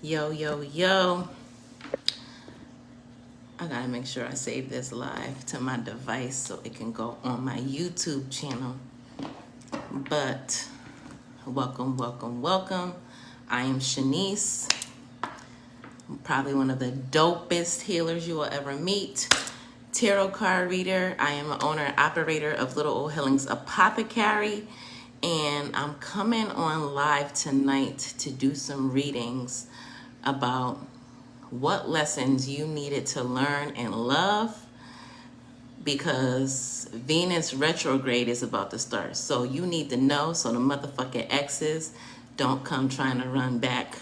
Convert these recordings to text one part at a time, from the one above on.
Yo, yo, yo. I gotta make sure I save this live to my device so it can go on my YouTube channel. But welcome, welcome, welcome. I am Shanice. I'm probably one of the dopest healers you will ever meet. Tarot card reader. I am an owner and operator of Little Old Healing's Apothecary. And I'm coming on live tonight to do some readings about what lessons you needed to learn and love, because Venus retrograde is about to start. So you need to know so the motherfucking exes don't come trying to run back.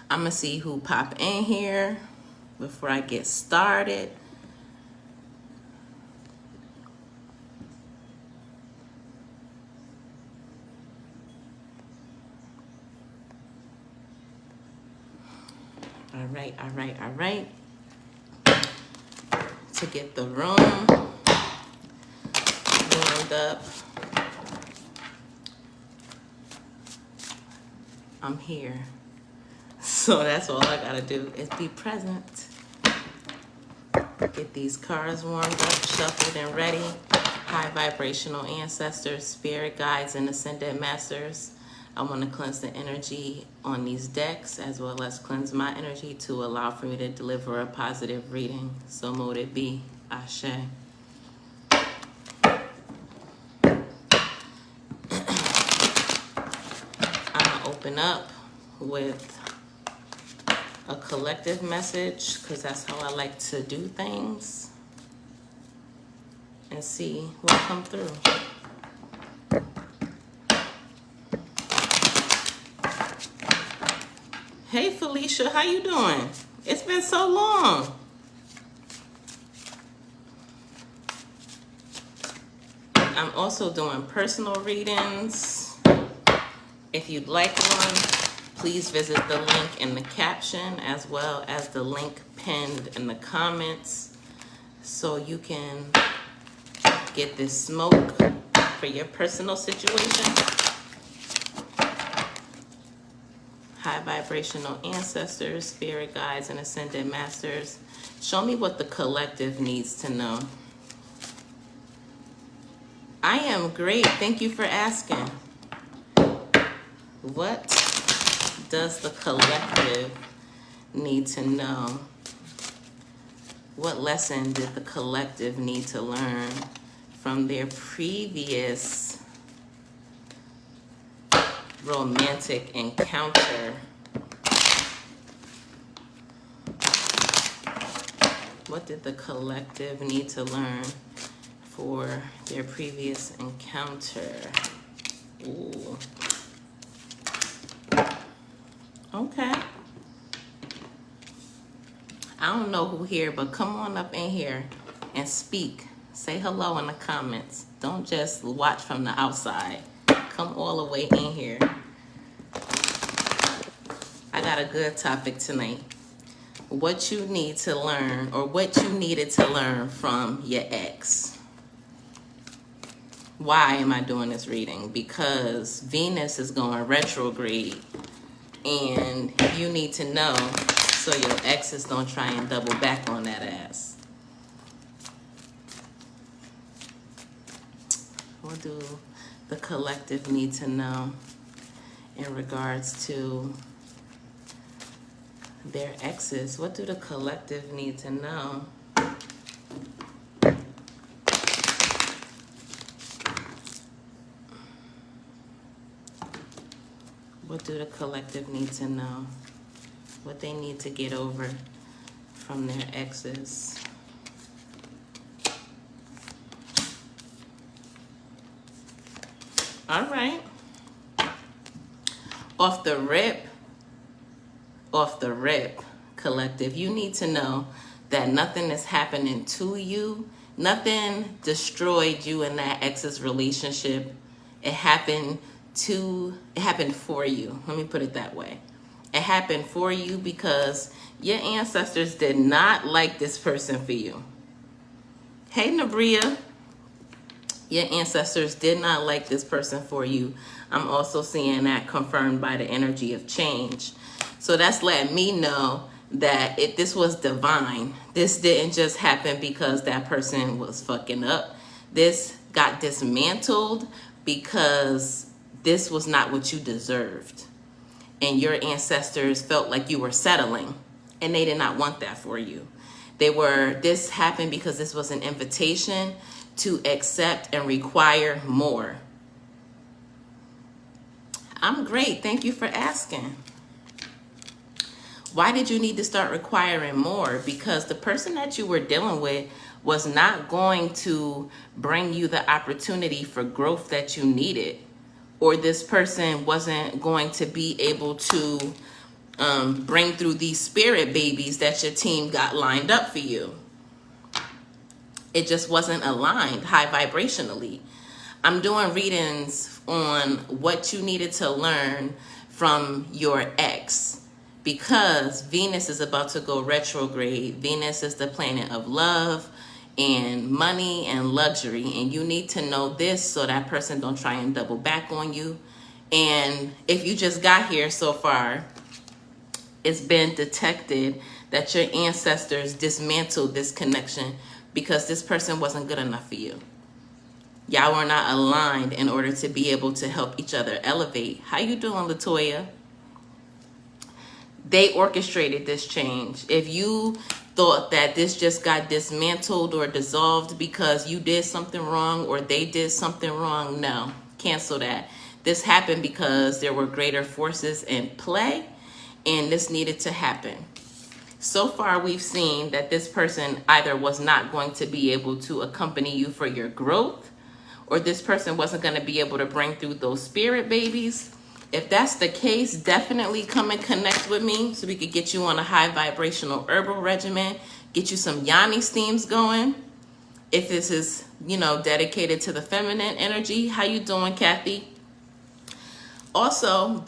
I'm gonna see who pop in here before I get started. All right. To get the room warmed up, I'm here. So that's all I gotta do is be present. Get these cards warmed up, shuffled and ready. High vibrational ancestors, spirit guides, and ascended masters. I want to cleanse the energy on these decks as well as cleanse my energy to allow for me to deliver a positive reading. So mote it be. Ashe. I'm going to open up with a collective message because that's how I like to do things, and see what comes through. Hey Felicia, how you doing? It's been so long. I'm also doing personal readings. If you'd like one, please visit the link in the caption as well as the link pinned in the comments so you can get this smoke for your personal situation. High vibrational ancestors, spirit guides, and ascended masters. Show me what the collective needs to know. I am great. Thank you for asking. What does the collective need to know? What lesson did the collective need to learn from their previous romantic encounter? What did the collective need to learn for their previous encounter? Ooh. Okay. I don't know who here, but come on up in here and speak. Say hello in the comments. Don't just watch from the outside. Come all the way in here. I got a good topic tonight. What you need to learn, or what you needed to learn from your ex. Why am I doing this reading? Because Venus is going retrograde, and you need to know so your exes don't try and double back on that ass. What do the collective need to know in regards to their exes? What do the collective need to know? What do the collective need to know? What they need to get over from their exes? All right. Off the rip, collective, you need to know that nothing is happening to you. Nothing destroyed you in that ex's relationship. It happened for you. Let me put it that way. It happened for you because your ancestors did not like this person for you. Hey, Nabria. Your ancestors did not like this person for you. I'm also seeing that confirmed by the energy of change. So that's letting me know that this was divine. This didn't just happen because that person was fucking up. This got dismantled because this was not what you deserved. And your ancestors felt like you were settling, and they did not want that for you. This happened because this was an invitation to accept and require more. I'm great. Thank you for asking. Why did you need to start requiring more? Because the person that you were dealing with was not going to bring you the opportunity for growth that you needed. Or this person wasn't going to be able to bring through these spirit babies that your team got lined up for you. It just wasn't aligned high vibrationally. I'm doing readings on what you needed to learn from your ex, because Venus is about to go retrograde. Venus is the planet of love and money and luxury, and you need to know this so that person don't try and double back on you. And if you just got here so far, it's been detected that your ancestors dismantled this connection because this person wasn't good enough for you. Y'all were not aligned in order to be able to help each other elevate. How you doing, Latoya? They orchestrated this change. If you thought that this just got dismantled or dissolved because you did something wrong or they did something wrong, no, cancel that. This happened because there were greater forces in play, and this needed to happen. So far, we've seen that this person either was not going to be able to accompany you for your growth, or this person wasn't going to be able to bring through those spirit babies. If that's the case, definitely come and connect with me so we could get you on a high vibrational herbal regimen, get you some yoni steams going. If this is, dedicated to the feminine energy. How you doing, Kathy? Also,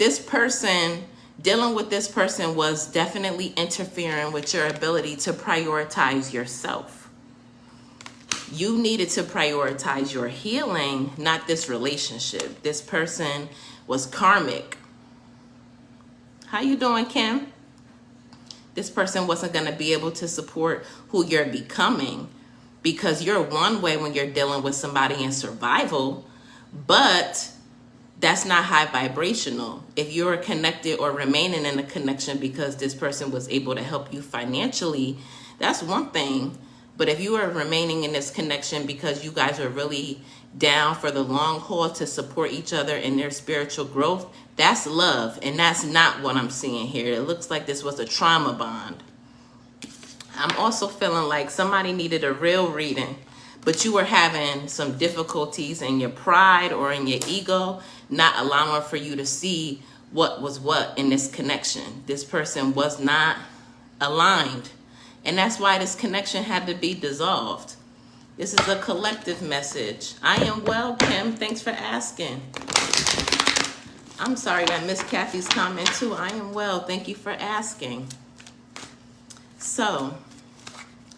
dealing with this person was definitely interfering with your ability to prioritize yourself. You needed to prioritize your healing, not this relationship. This person was karmic. How you doing, Kim? This person wasn't going to be able to support who you're becoming, because you're one way when you're dealing with somebody in survival, but that's not high vibrational. If you're connected or remaining in a connection because this person was able to help you financially, that's one thing. But if you are remaining in this connection because you guys are really down for the long haul to support each other in their spiritual growth, that's love. And that's not what I'm seeing here. It looks like this was a trauma bond. I'm also feeling like somebody needed a real reading, but you were having some difficulties in your pride or in your ego, not allowing for you to see what was what in this connection. This person was not aligned. And that's why this connection had to be dissolved. This is a collective message. I am well, Kim. Thanks for asking. I'm sorry I missed Kathy's comment too. I am well. Thank you for asking. So,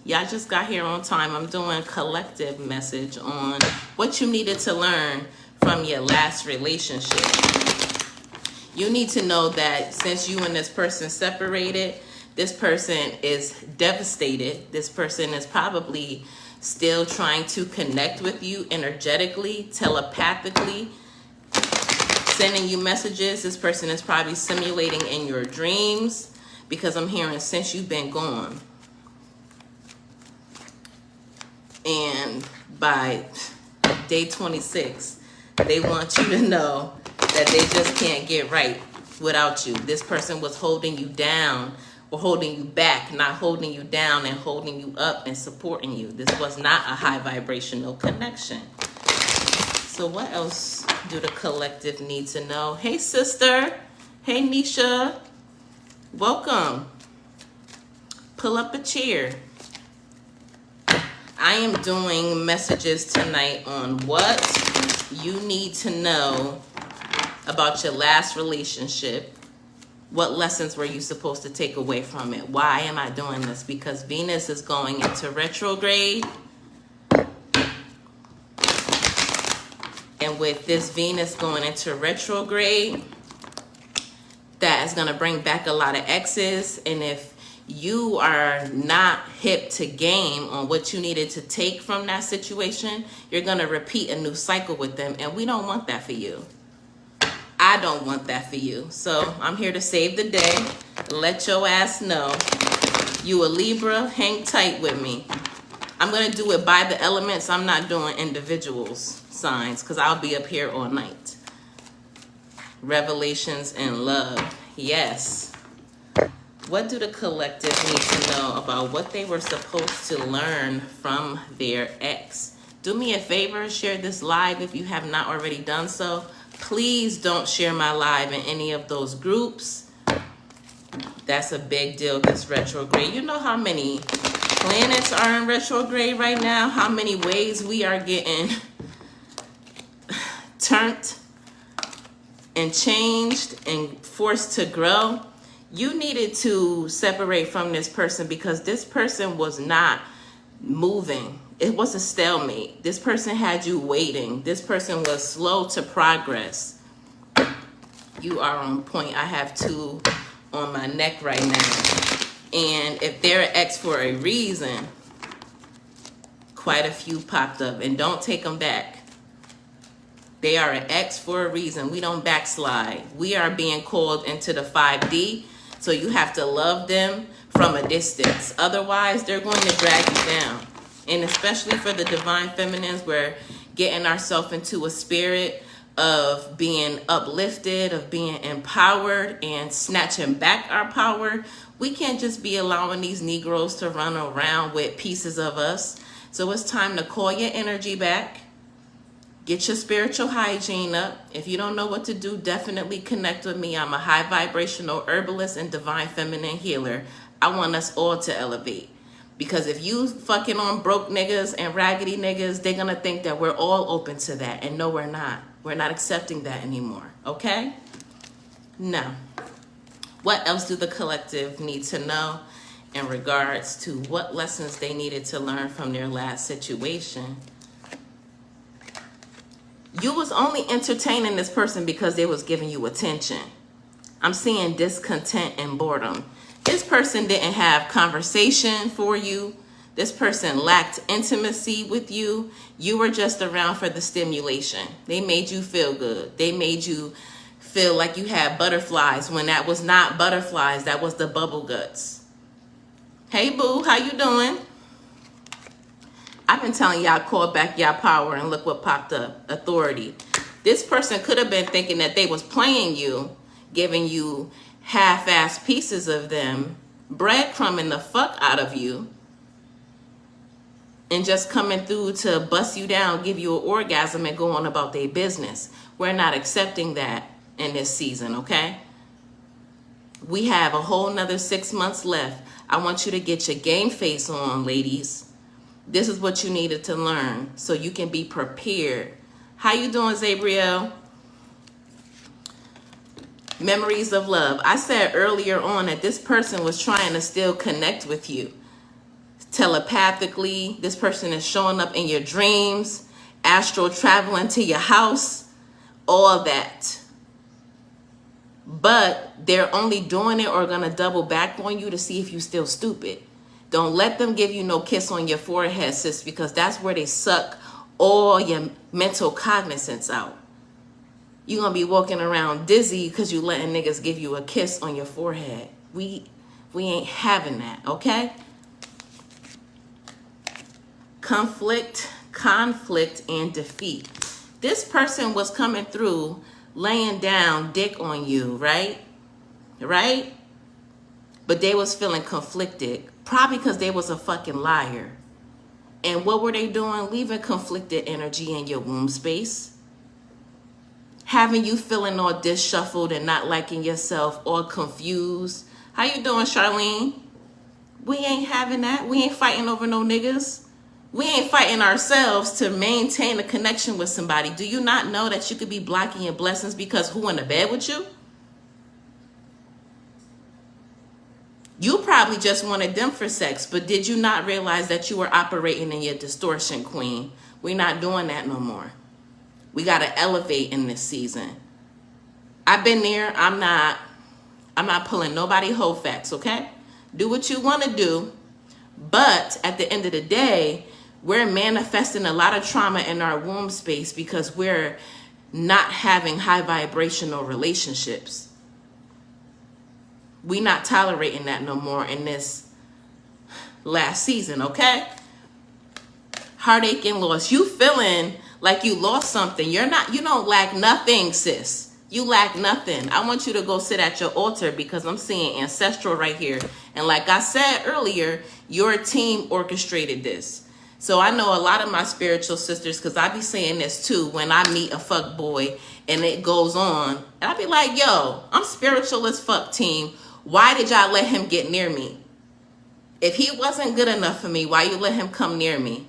y'all just got here on time. I'm doing a collective message on what you needed to learn from your last relationship. You need to know that since you and this person separated, this person is devastated. This person is probably still trying to connect with you energetically, telepathically, sending you messages. This person is probably simulating in your dreams, because I'm hearing since you've been gone. And by day 26, they want you to know that they just can't get right without you. This person was holding you down or holding you back, not holding you down and holding you up and supporting you. This was not a high vibrational connection. So what else do the collective need to know? Hey, sister. Hey, Nisha. Welcome. Pull up a chair. I am doing messages tonight on what you need to know about your last relationship. What lessons were you supposed to take away from it? Why am I doing this? Because Venus is going into retrograde. with this Venus going into retrograde, that is going to bring back a lot of exes. And if you are not hip to game on what you needed to take from that situation, you're going to repeat a new cycle with them. And we don't want that for you. I don't want that for you. So I'm here to save the day. Let your ass know. You a Libra, hang tight with me. I'm going to do it by the elements. I'm not doing individuals signs because I'll be up here all night. Revelations and love. Yes. What do the collective need to know about what they were supposed to learn from their ex? Do me a favor, share this live if you have not already done so. Please don't share my live in any of those groups. That's a big deal, this retrograde. You know how many planets are in retrograde right now? How many ways we are getting turned and changed and forced to grow? You needed to separate from this person because this person was not moving. It was a stalemate. This person had you waiting. This person was slow to progress. You are on point. I have 2 on my neck right now. And if they're an ex for a reason, quite a few popped up. And don't take them back. They are an ex for a reason. We don't backslide. We are being called into the 5D. So you have to love them from a distance. Otherwise, they're going to drag you down. And especially for the divine feminines, we're getting ourselves into a spirit of being uplifted, of being empowered and snatching back our power. We can't just be allowing these Negroes to run around with pieces of us. So it's time to call your energy back. Get your spiritual hygiene up. If you don't know what to do, definitely connect with me. I'm a high vibrational herbalist and divine feminine healer. I want us all to elevate. Because if you fucking on broke niggas and raggedy niggas, they're going to think that we're all open to that. And no, we're not. We're not accepting that anymore. Okay? Now, what else do the collective need to know in regards to what lessons they needed to learn from their last situation? You was only entertaining this person because they was giving you attention. I'm seeing discontent and boredom. This person didn't have conversation for you. This person lacked intimacy with you. You were just around for the stimulation. They made you feel good. They made you feel like you had butterflies when that was not butterflies. That was the bubble guts. Hey, boo, how you doing? I've been telling y'all, call back y'all power, and look what popped up. Authority. This person could have been thinking that they was playing you, giving you half-ass pieces of them, breadcrumbing the fuck out of you, and just coming through to bust you down, give you an orgasm, and go on about their business. We're not accepting that in this season, okay? We have a whole nother 6 months left. I want you to get your game face on, ladies. This is what you needed to learn so you can be prepared. How you doing, Zabriel? Memories of love. I said earlier on that this person was trying to still connect with you. Telepathically, this person is showing up in your dreams, astral traveling to your house, all that. But they're only doing it or going to double back on you to see if you're still stupid. Don't let them give you no kiss on your forehead, sis, because that's where they suck all your mental cognizance out. You're going to be walking around dizzy because you letting niggas give you a kiss on your forehead. We ain't having that, okay? Conflict, and defeat. This person was coming through laying down dick on you, right? Right? But they was feeling conflicted, probably because they was a fucking liar. And what were they doing? Leaving conflicted energy in your womb space. Having you feeling all disshuffled and not liking yourself, all confused. How you doing, Charlene? We ain't having that. We ain't fighting over no niggas. We ain't fighting ourselves to maintain a connection with somebody. Do you not know that you could be blocking your blessings because who in the bed with you? You probably just wanted them for sex, but did you not realize that you were operating in your distortion, queen? We're not doing that no more. We got to elevate in this season. I've been there. I'm not pulling nobody whole facts, okay? Do what you want to do. But at the end of the day, we're manifesting a lot of trauma in our womb space because we're not having high vibrational relationships. We not tolerating that no more in this last season, okay? Heartache and loss. You feeling like you lost something. You don't lack nothing, sis. You lack nothing. I want you to go sit at your altar because I'm seeing ancestral right here. And like I said earlier, your team orchestrated this. So I know a lot of my spiritual sisters, because I be saying this too when I meet a fuck boy and it goes on. And I be like, yo, I'm spiritual as fuck, team. Why did y'all let him get near me? If he wasn't good enough for me, why you let him come near me?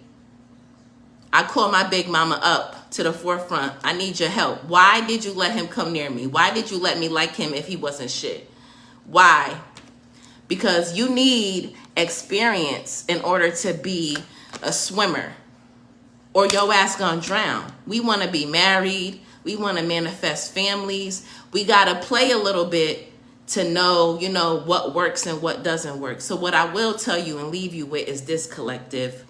I call my big mama up to the forefront. I need your help. Why did you let him come near me? Why did you let me like him if he wasn't shit? Why? Because you need experience in order to be a swimmer, or your ass gonna drown. We want to be married. We want to manifest families. We got to play a little bit to know, what works and what doesn't work. So what I will tell you and leave you with is this, collective.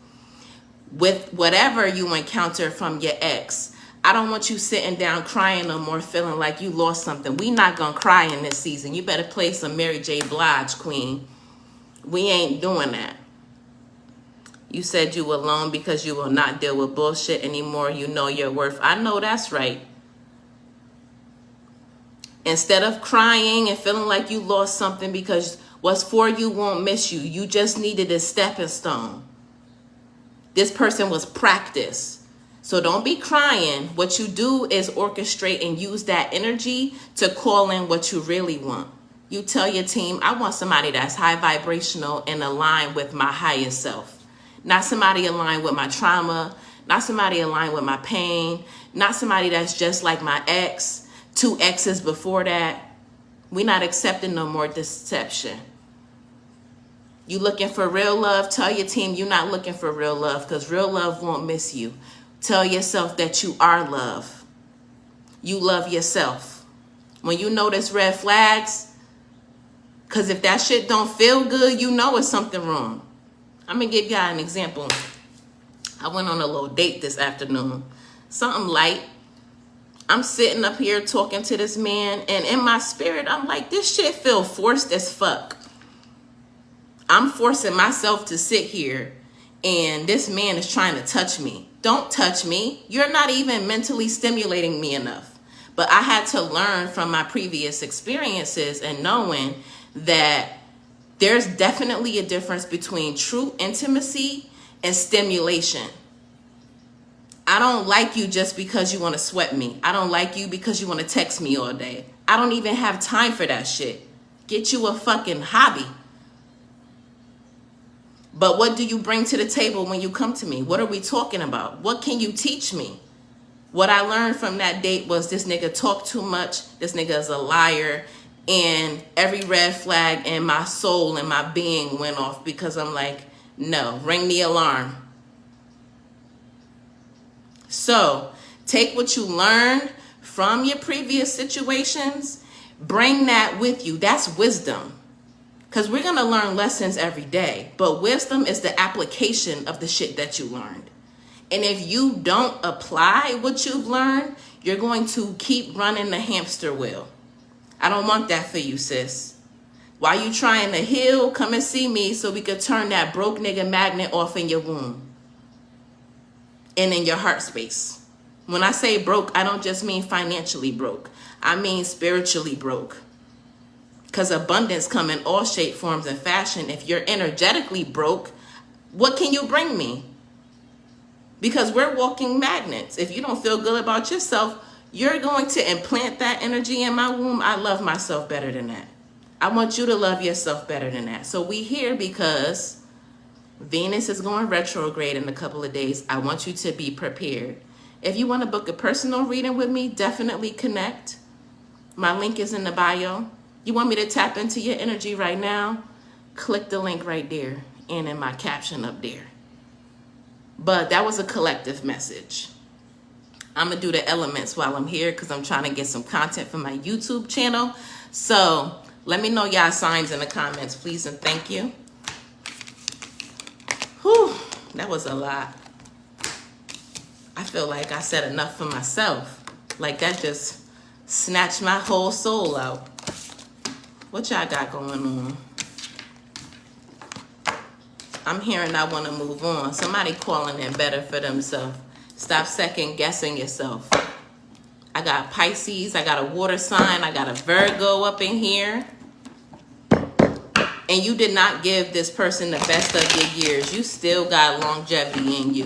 With whatever you encounter from your ex, I don't want you sitting down crying no more, feeling like you lost something. We not gonna cry in this season. You better play some Mary J. Blige, queen. We ain't doing that. You said you were alone because you will not deal with bullshit anymore. You know your worth. I know that's right. Instead of crying and feeling like you lost something because what's for you won't miss you, you just needed a stepping stone. This person was practice. So don't be crying. What you do is orchestrate and use that energy to call in what you really want. You tell your team, I want somebody that's high vibrational and aligned with my highest self. Not somebody aligned with my trauma, not somebody aligned with my pain, not somebody that's just like my ex, 2 exes before that. We're not accepting no more deception. You looking for real love? Tell your team you're not looking for real love because real love won't miss you. Tell yourself that you are love. You love yourself. When you notice red flags, because if that shit don't feel good, you know it's something wrong. I'm going to give y'all an example. I went on a little date this afternoon. Something light. I'm sitting up here talking to this man, and in my spirit, I'm like, this shit feel forced as fuck. I'm forcing myself to sit here, and this man is trying to touch me. Don't touch me. You're not even mentally stimulating me enough. But I had to learn from my previous experiences and knowing that there's definitely a difference between true intimacy and stimulation. I don't like you just because you want to sweat me. I don't like you because you want to text me all day. I don't even have time for that shit. Get you a fucking hobby. But what do you bring to the table when you come to me? What are we talking about? What can you teach me? What I learned from that date was this nigga talk too much. This nigga is a liar. And every red flag in my soul and my being went off because I'm like, no, ring the alarm. So take what you learned from your previous situations, bring that with you. That's wisdom. Because we're going to learn lessons every day. But wisdom is the application of the shit that you learned. And if you don't apply what you've learned, you're going to keep running the hamster wheel. I don't want that for you, sis. While you trying to heal, come and see me so we could turn that broke nigga magnet off in your womb and in your heart space. When I say broke, I don't just mean financially broke. I mean spiritually broke. Because abundance come in all shape, forms, and fashion. If you're energetically broke, what can you bring me? Because we're walking magnets. If you don't feel good about yourself, you're going to implant that energy in my womb. I love myself better than that. I want you to love yourself better than that. So we here because Venus is going retrograde in a couple of days. I want you to be prepared. If you want to book a personal reading with me, definitely connect. My link is in the bio. You want me to tap into your energy right now? Click the link right there and in my caption up there. But that was a collective message. I'm going to do the elements while I'm here because I'm trying to get some content for my YouTube channel. So let me know y'all signs in the comments, please, and thank you. Whew, that was a lot. I feel like I said enough for myself. Like that just snatched my whole soul out. What y'all got going on? I'm hearing I want to move on. Somebody calling in better for themselves. Stop second guessing yourself. I got Pisces, I got a water sign, I got a Virgo up in here. And you did not give this person the best of your years. You still got longevity in you.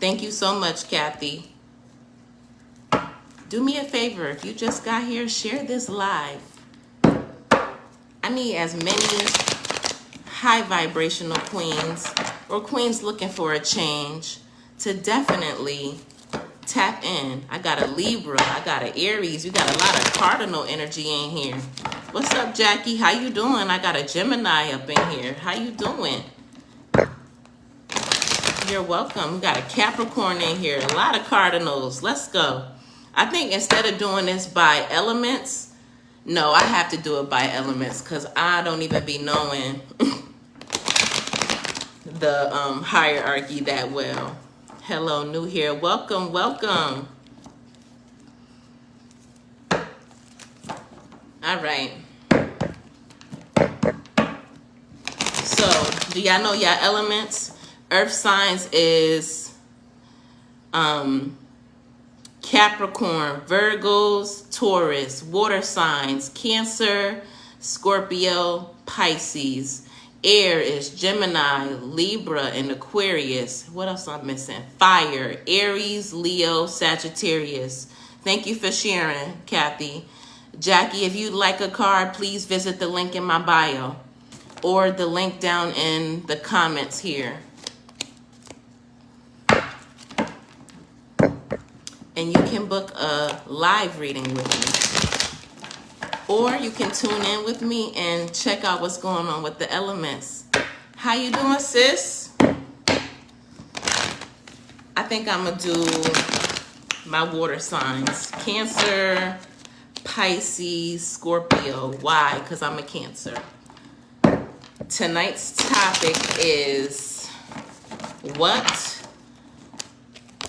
Thank you so much, Kathy. Do me a favor, if you just got here, share this live. I need as many high vibrational queens or queens looking for a change to definitely tap in. I got a Libra, I got an Aries, you got a lot of cardinal energy in here. What's up, Jackie? How you doing? I got a Gemini up in here. How you doing? You're welcome. We got a Capricorn in here, a lot of cardinals. Let's go. I think instead of doing this by elements, no, I have to do it by elements because I don't even be knowing the hierarchy that well. Hello, new here. Welcome, welcome. All right. So, do y'all know y'all elements? Earth signs is Capricorn, Virgos, Taurus, water signs, Cancer, Scorpio, Pisces. Air is Gemini, Libra, and Aquarius. What else am I missing? Fire, Aries, Leo, Sagittarius. Thank you for sharing, Kathy. Jackie, if you'd like a card, please visit the link in my bio or the link down in the comments here. And you can book a live reading with me. Or you can tune in with me and check out what's going on with the elements. How you doing, sis? I think I'm going to do my water signs. Cancer, Pisces, Scorpio. Why? Because I'm a Cancer. Tonight's topic is, what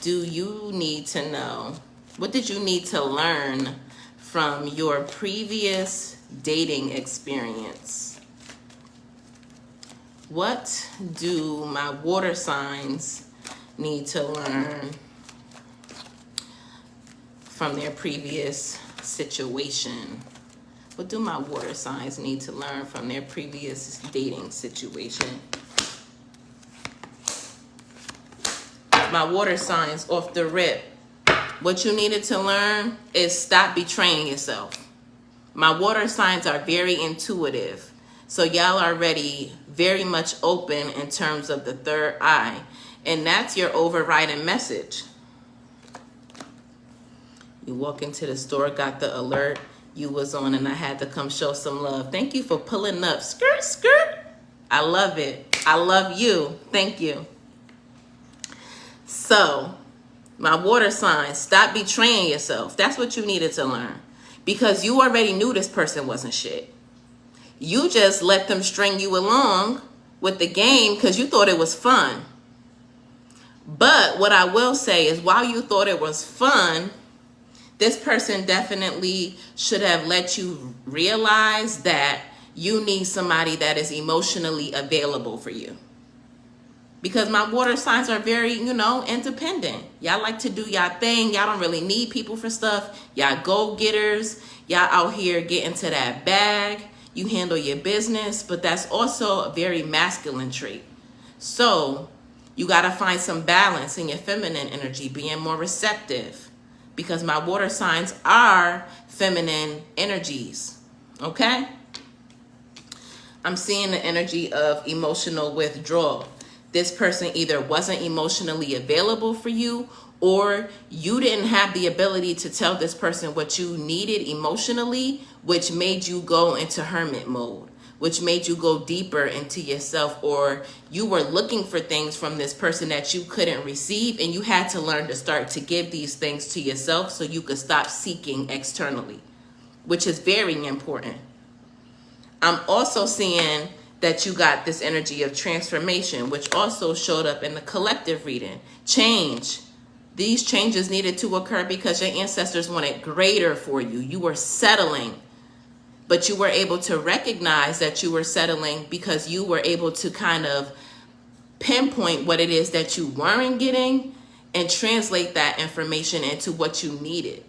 do you need to know? What did you need to learn from your previous dating experience? What do my water signs need to learn from their previous situation? What do my water signs need to learn from their previous dating situation? My water signs off the rip. What you needed to learn is stop betraying yourself. My water signs are very intuitive. So y'all are already very much open in terms of the third eye. And that's your overriding message. You walk into the store, got the alert you was on, and I had to come show some love. Thank you for pulling up. Skirt, skirt. I love it. I love you. Thank you. So, my water signs, stop betraying yourself. That's what you needed to learn. Because you already knew this person wasn't shit. You just let them string you along with the game because you thought it was fun. But what I will say is, while you thought it was fun, this person definitely should have let you realize that you need somebody that is emotionally available for you. Because my water signs are very, independent. Y'all like to do y'all thing. Y'all don't really need people for stuff. Y'all go-getters. Y'all out here getting to that bag. You handle your business. But that's also a very masculine trait. So you got to find some balance in your feminine energy, being more receptive. Because my water signs are feminine energies. Okay? I'm seeing the energy of emotional withdrawal. This person either wasn't emotionally available for you, or you didn't have the ability to tell this person what you needed emotionally, which made you go into hermit mode, which made you go deeper into yourself, or you were looking for things from this person that you couldn't receive, and you had to learn to start to give these things to yourself so you could stop seeking externally, which is very important. I'm also seeing that you got this energy of transformation, which also showed up in the collective reading. Change. These changes needed to occur because your ancestors wanted greater for you. You were settling, but you were able to recognize that you were settling because you were able to kind of pinpoint what it is that you weren't getting and translate that information into what you needed.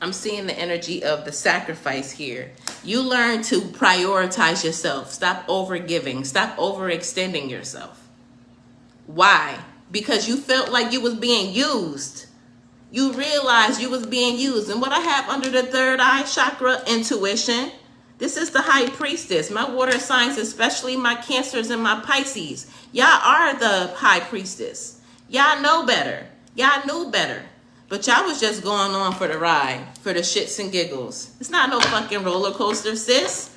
I'm seeing the energy of the sacrifice here. You learn to prioritize yourself. Stop overgiving. Stop overextending yourself. Why? Because you felt like you was being used. You realized you was being used. And what I have under the third eye chakra, intuition. This is the high priestess. My water signs, especially my Cancers and my Pisces. Y'all are the high priestess. Y'all know better. Y'all knew better. But y'all was just going on for the ride, for the shits and giggles. It's not no fucking roller coaster, sis.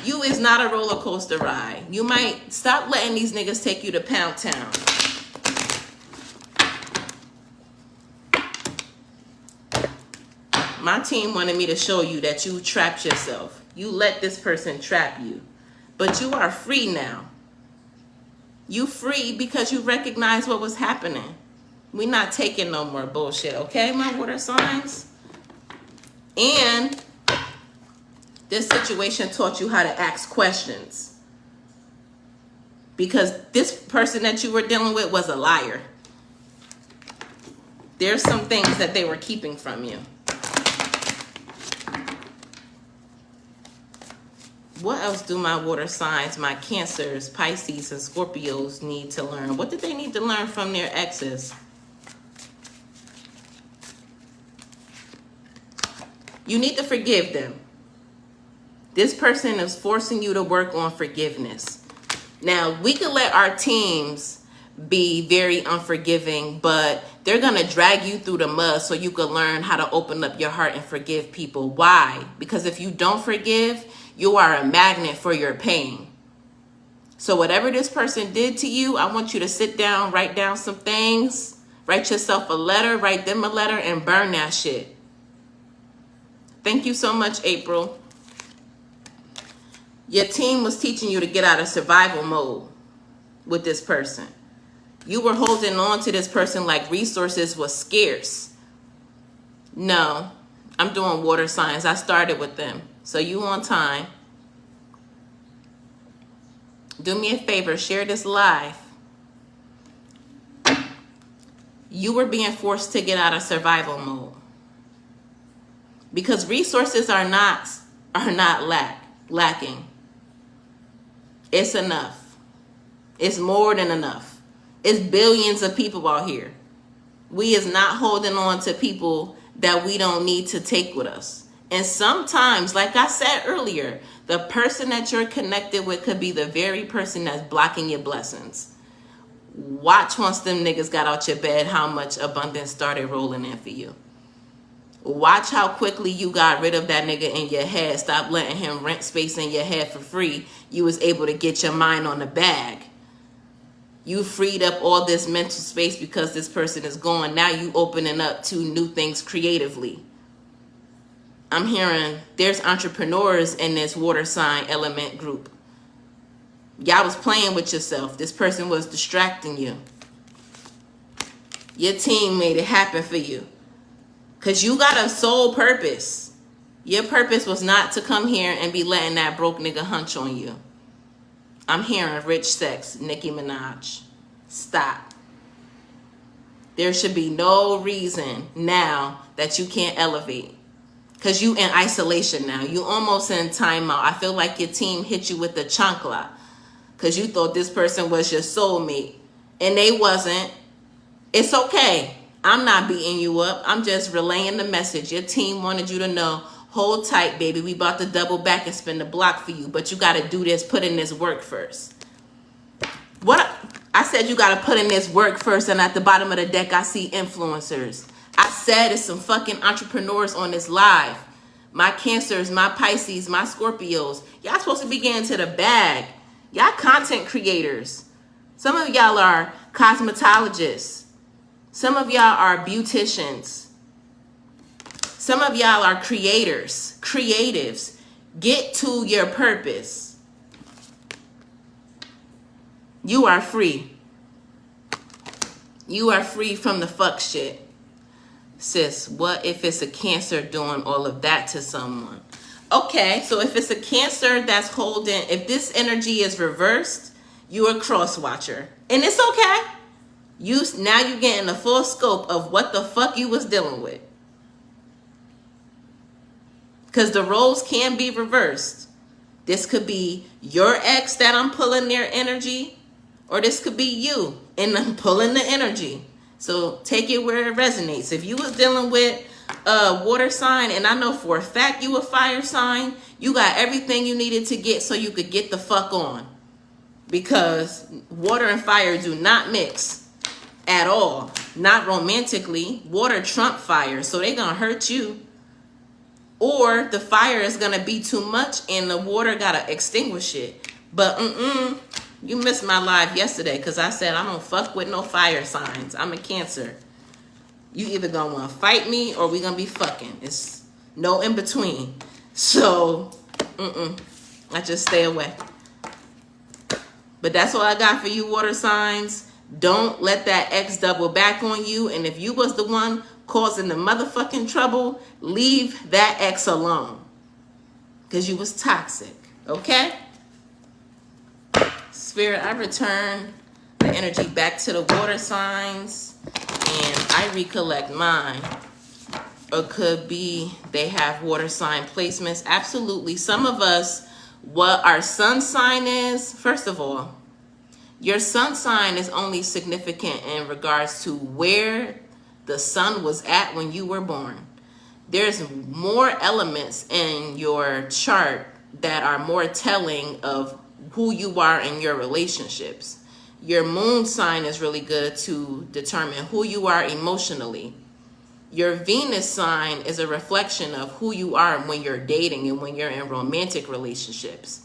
You is not a roller coaster ride. You might stop letting these niggas take you to Pound Town. My team wanted me to show you that you trapped yourself. You let this person trap you. But you are free now. You free because you recognize what was happening. We're not taking no more bullshit, okay, my water signs? And this situation taught you how to ask questions. Because this person that you were dealing with was a liar. There's some things that they were keeping from you. What else do my water signs, my Cancers, Pisces, and Scorpios need to learn? What did they need to learn from their exes? You need to forgive them. This person is forcing you to work on forgiveness. Now, we could let our teams be very unforgiving, but they're going to drag you through the mud so you can learn how to open up your heart and forgive people. Why? Because if you don't forgive, you are a magnet for your pain. So whatever this person did to you, I want you to sit down, write down some things, write yourself a letter, write them a letter, and burn that shit. Thank you so much, April. Your team was teaching you to get out of survival mode with this person. You were holding on to this person like resources was scarce. No, I'm doing water signs. I started with them. So you on time. Do me a favor, share this live. You were being forced to get out of survival mode. Because resources are not lacking. It's enough. It's more than enough. It's billions of people out here. We is not holding on to people that we don't need to take with us. And sometimes, like I said earlier, the person that you're connected with could be the very person that's blocking your blessings. Watch once them niggas got out your bed how much abundance started rolling in for you. Watch how quickly you got rid of that nigga in your head. Stop letting him rent space in your head for free. You was able to get your mind on the bag. You freed up all this mental space because this person is gone. Now you opening up to new things creatively. I'm hearing there's entrepreneurs in this water sign element group. Y'all was playing with yourself. This person was distracting you. Your team made it happen for you. Because you got a soul purpose. Your purpose was not to come here and be letting that broke nigga hunch on you. I'm hearing rich sex, Nicki Minaj. Stop. There should be no reason now that you can't elevate. Because you in isolation now. You almost in timeout. I feel like your team hit you with the chancla. Because you thought this person was your soulmate. And they wasn't. It's okay. I'm not beating you up. I'm just relaying the message. Your team wanted you to know, hold tight, baby. We about to double back and spin the block for you. But you got to do this, put in this work first. What? I said you got to put in this work first. And at the bottom of the deck, I see influencers. I said it's some fucking entrepreneurs on this live. my Cancers, my Pisces, my Scorpios. Y'all supposed to be getting to the bag. Y'all content creators. Some of y'all are cosmetologists. Some of y'all are beauticians. Some of y'all are creators, creatives. Get to your purpose. You are free. You are free from the fuck shit. Sis, what if it's a Cancer doing all of that to someone? Okay, so if it's a Cancer that's holding, if this energy is reversed, you're a cross watcher. And it's okay. Now you're getting the full scope of what the fuck you was dealing with. Because the roles can be reversed. This could be your ex that I'm pulling their energy, or this could be you and I'm pulling the energy. So take it where it resonates. If you was dealing with a water sign, and I know for a fact you a fire sign, you got everything you needed to get so you could get the fuck on. Because water and fire do not mix at all. Not romantically. Water trump fire, so they gonna hurt you. Or the fire is gonna be too much and the water gotta extinguish it. But you missed my live yesterday because I said I don't fuck with no fire signs. I'm a Cancer. You either gonna wanna fight me or we gonna be fucking. It's no in between. So, I just stay away. But that's all I got for you, water signs. Don't let that ex double back on you. And if you was the one causing the motherfucking trouble, leave that ex alone. Because you was toxic. Okay? Spirit, I return the energy back to the water signs. And I recollect mine. Or could be they have water sign placements. Absolutely. Some of us, what our sun sign is, first of all, your sun sign is only significant in regards to where the sun was at when you were born. There's more elements in your chart that are more telling of who you are in your relationships. Your moon sign is really good to determine who you are emotionally. Your Venus sign is a reflection of who you are when you're dating and when you're in romantic relationships.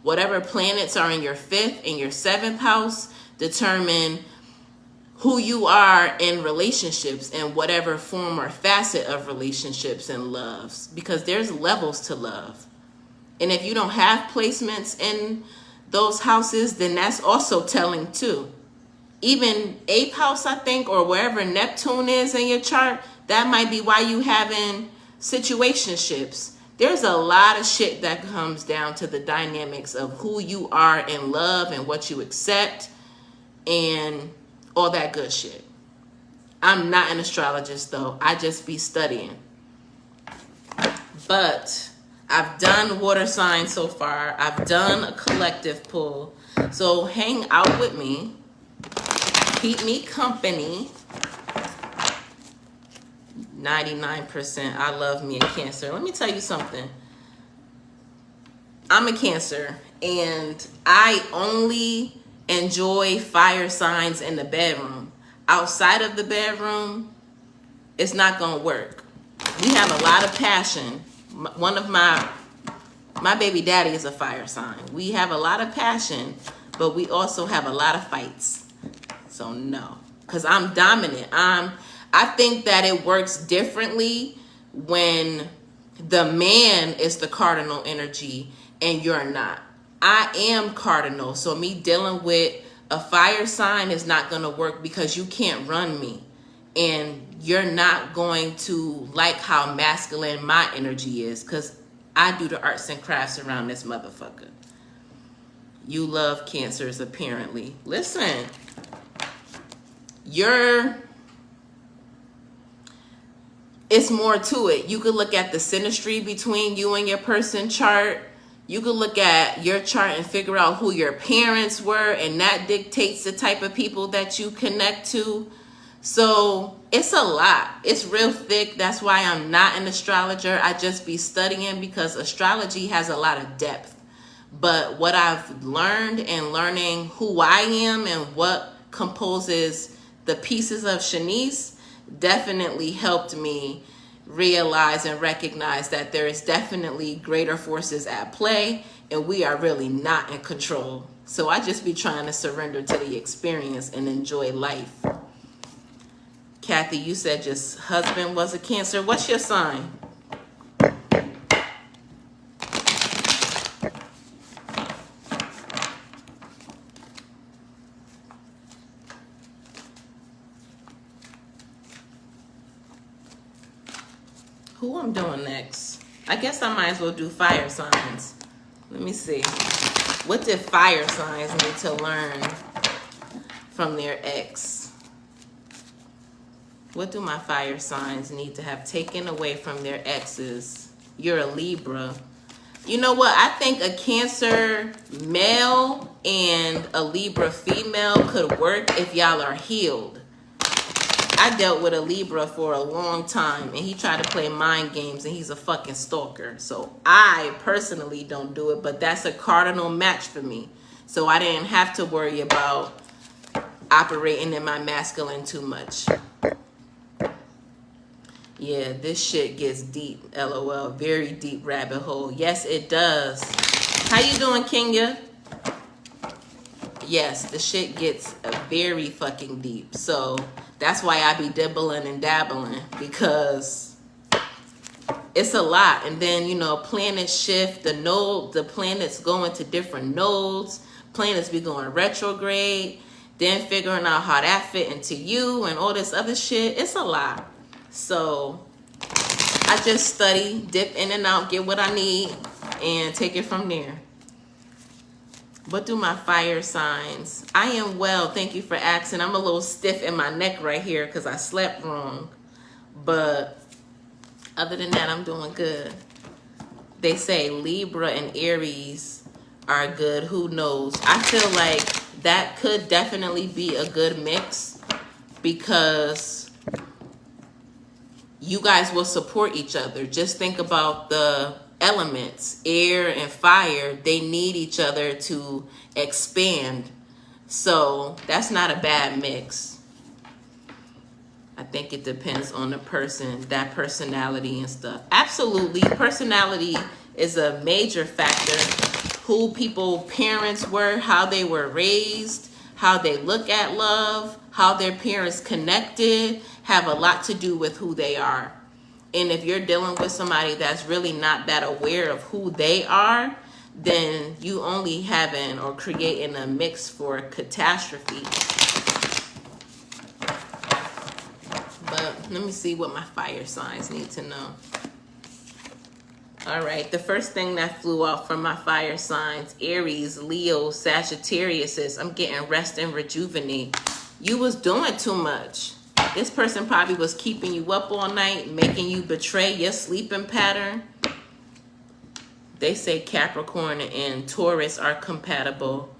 Whatever planets are in your 5th and your 7th house determine who you are in relationships and whatever form or facet of relationships and loves. Because there's levels to love. And if you don't have placements in those houses, then that's also telling too. Even 8th house, I think, or wherever Neptune is in your chart, that might be why you having situationships. There's a lot of shit that comes down to the dynamics of who you are in love and what you accept and all that good shit. I'm not an astrologist though. I just be studying. But I've done water signs so far. I've done a collective pull. So hang out with me. Keep me company. 99%. I love me a Cancer. Let me tell you something. I'm a Cancer and I only enjoy fire signs in the bedroom. Outside of the bedroom, it's not gonna work. We have a lot of passion. One of my baby daddy is a fire sign. We have a lot of passion, but we also have a lot of fights. So no, because I'm dominant. I think that it works differently when the man is the cardinal energy and you're not. I am cardinal, so me dealing with a fire sign is not going to work because you can't run me. And you're not going to like how masculine my energy is because I do the arts and crafts around this motherfucker. You love Cancers, apparently. Listen, it's more to it. You could look at the synastry between you and your person chart. You could look at your chart and figure out who your parents were, and that dictates the type of people that you connect to. So it's a lot. It's real thick. That's why I'm not an astrologer. I just be studying because astrology has a lot of depth. But what I've learned and learning who I am and what composes the pieces of Shanice definitely helped me realize and recognize that there is definitely greater forces at play and we are really not in control. So I just be trying to surrender to the experience and enjoy life. Kathy, you said your husband was a Cancer. What's your sign? Who I'm doing next? I guess I might as well do fire signs. Let me see. What did fire signs need to learn from their ex? What do my fire signs need to have taken away from their exes? You're a Libra. You know what? I think a Cancer male and a Libra female could work if y'all are healed. I dealt with a Libra for a long time, and he tried to play mind games, and he's a fucking stalker. So I personally don't do it, but that's a cardinal match for me. So I didn't have to worry about operating in my masculine too much. Yeah, this shit gets deep, LOL. Very deep rabbit hole. Yes, it does. How you doing, Kenya? Yes, the shit gets very fucking deep. So that's why I be dibbling and dabbling, because it's a lot. And then, you know, planets shift, the planets go into different nodes. Planets be going retrograde, then figuring out how that fit into you and all this other shit. It's a lot. So I just study, dip in and out, get what I need, and take it from there. What do my fire signs? I am well, thank you for asking. I'm a little stiff in my neck right here because I slept wrong. But other than that, I'm doing good. They say Libra and Aries are good. Who knows? I feel like that could definitely be a good mix, because you guys will support each other. Just think about the elements, air and fire. They need each other to expand. So that's not a bad mix. I think it depends on the person, that personality and stuff. Absolutely. Personality is a major factor. Who people parents were, how they were raised, how they look at love, how their parents connected, have a lot to do with who they are. And if you're dealing with somebody that's really not that aware of who they are, then you only having or creating a mix for catastrophe. But let me see what my fire signs need to know. All right, the first thing that flew out from my fire signs, Aries, Leo, Sagittarius, I'm getting rest and rejuvenate. You was doing too much. This person probably was keeping you up all night, making you betray your sleeping pattern. They say Capricorn and Taurus are compatible.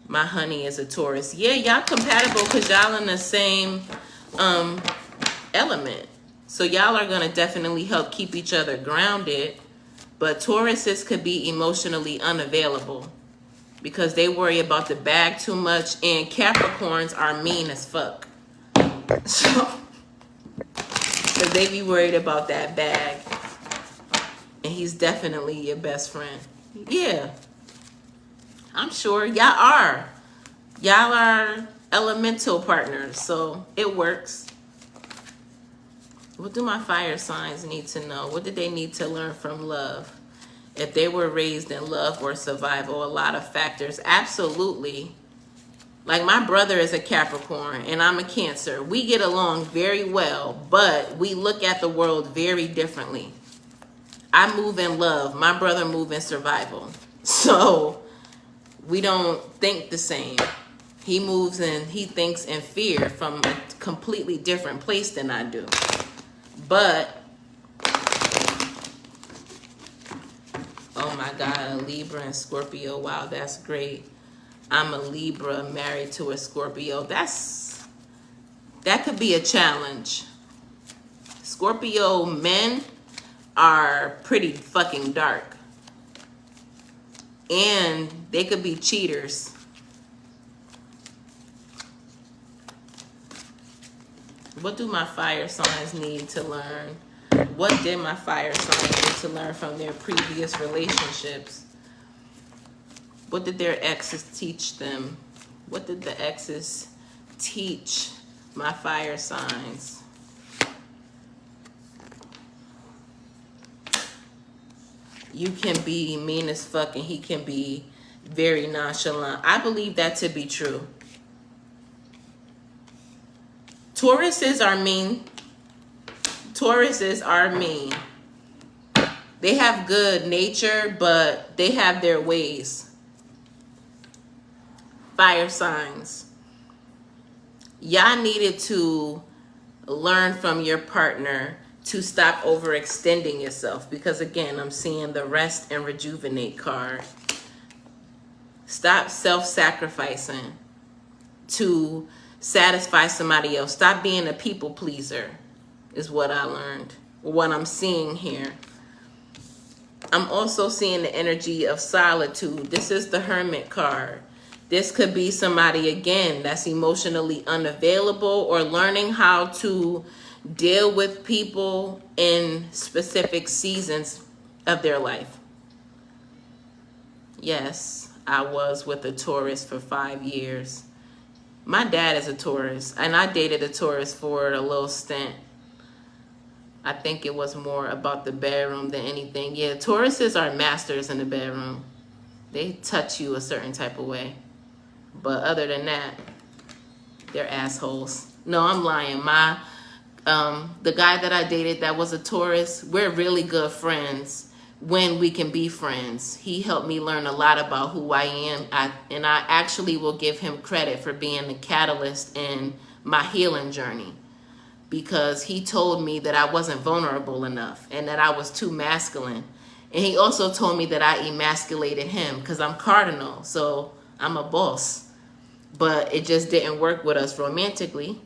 My honey is a Taurus. Yeah, y'all compatible because y'all in the same element. So y'all are going to definitely help keep each other grounded. But Tauruses could be emotionally unavailable because they worry about the bag too much. And Capricorns are mean as fuck. So, because they be worried about that bag. And he's definitely your best friend. Yeah. I'm sure y'all are. Y'all are elemental partners. So it works. What do my fire signs need to know? What did they need to learn from love? If they were raised in love or survival, a lot of factors. Absolutely. Like my brother is a Capricorn and I'm a Cancer. We get along very well, but we look at the world very differently. I move in love. My brother move in survival. So we don't think the same. He moves and he thinks in fear from a completely different place than I do. But, oh my God, a Libra and Scorpio. Wow, that's great. I'm a Libra married to a Scorpio. That could be a challenge. Scorpio men are pretty fucking dark. And they could be cheaters. What do my fire signs need to learn? What did my fire sign need to learn from their previous relationships? What did their exes teach them? What did the exes teach my fire signs? You can be mean as fuck and he can be very nonchalant. I believe that to be true. Tauruses are mean. Tauruses are mean. They have good nature, but they have their ways. Fire signs. Y'all needed to learn from your partner to stop overextending yourself, because again, I'm seeing the rest and rejuvenate card. Stop self-sacrificing to satisfy somebody else. Stop being a people pleaser is what I learned, what I'm seeing here. I'm also seeing the energy of solitude. This is the Hermit card. This could be somebody, again, that's emotionally unavailable or learning how to deal with people in specific seasons of their life. Yes, I was with a Taurus for 5 years. My dad is a Taurus, and I dated a Taurus for a little stint. I think it was more about the bedroom than anything. Yeah, Tauruses are masters in the bedroom. They touch you a certain type of way. But other than that, they're assholes. No, I'm lying. The guy that I dated that was a Taurus, we're really good friends when we can be friends. He helped me learn a lot about who I am. And I actually will give him credit for being the catalyst in my healing journey, because he told me that I wasn't vulnerable enough and that I was too masculine. And he also told me that I emasculated him because I'm cardinal, so I'm a boss. But it just didn't work with us romantically.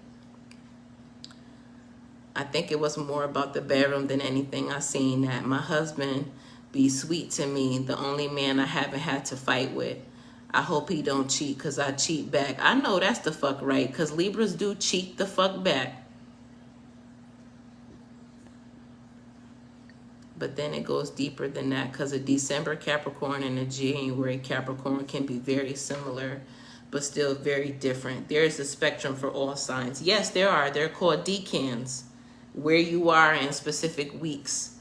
I think it was more about the bedroom than anything. I seen that my husband be sweet to me, the only man I haven't had to fight with. I hope he don't cheat, because I cheat back. I know that's the fuck right, because Libras do cheat the fuck back. But then it goes deeper than that, because a December Capricorn and a January Capricorn can be very similar, but still very different. There is a spectrum for all signs. Yes, there are. They're called decans, where you are in specific weeks.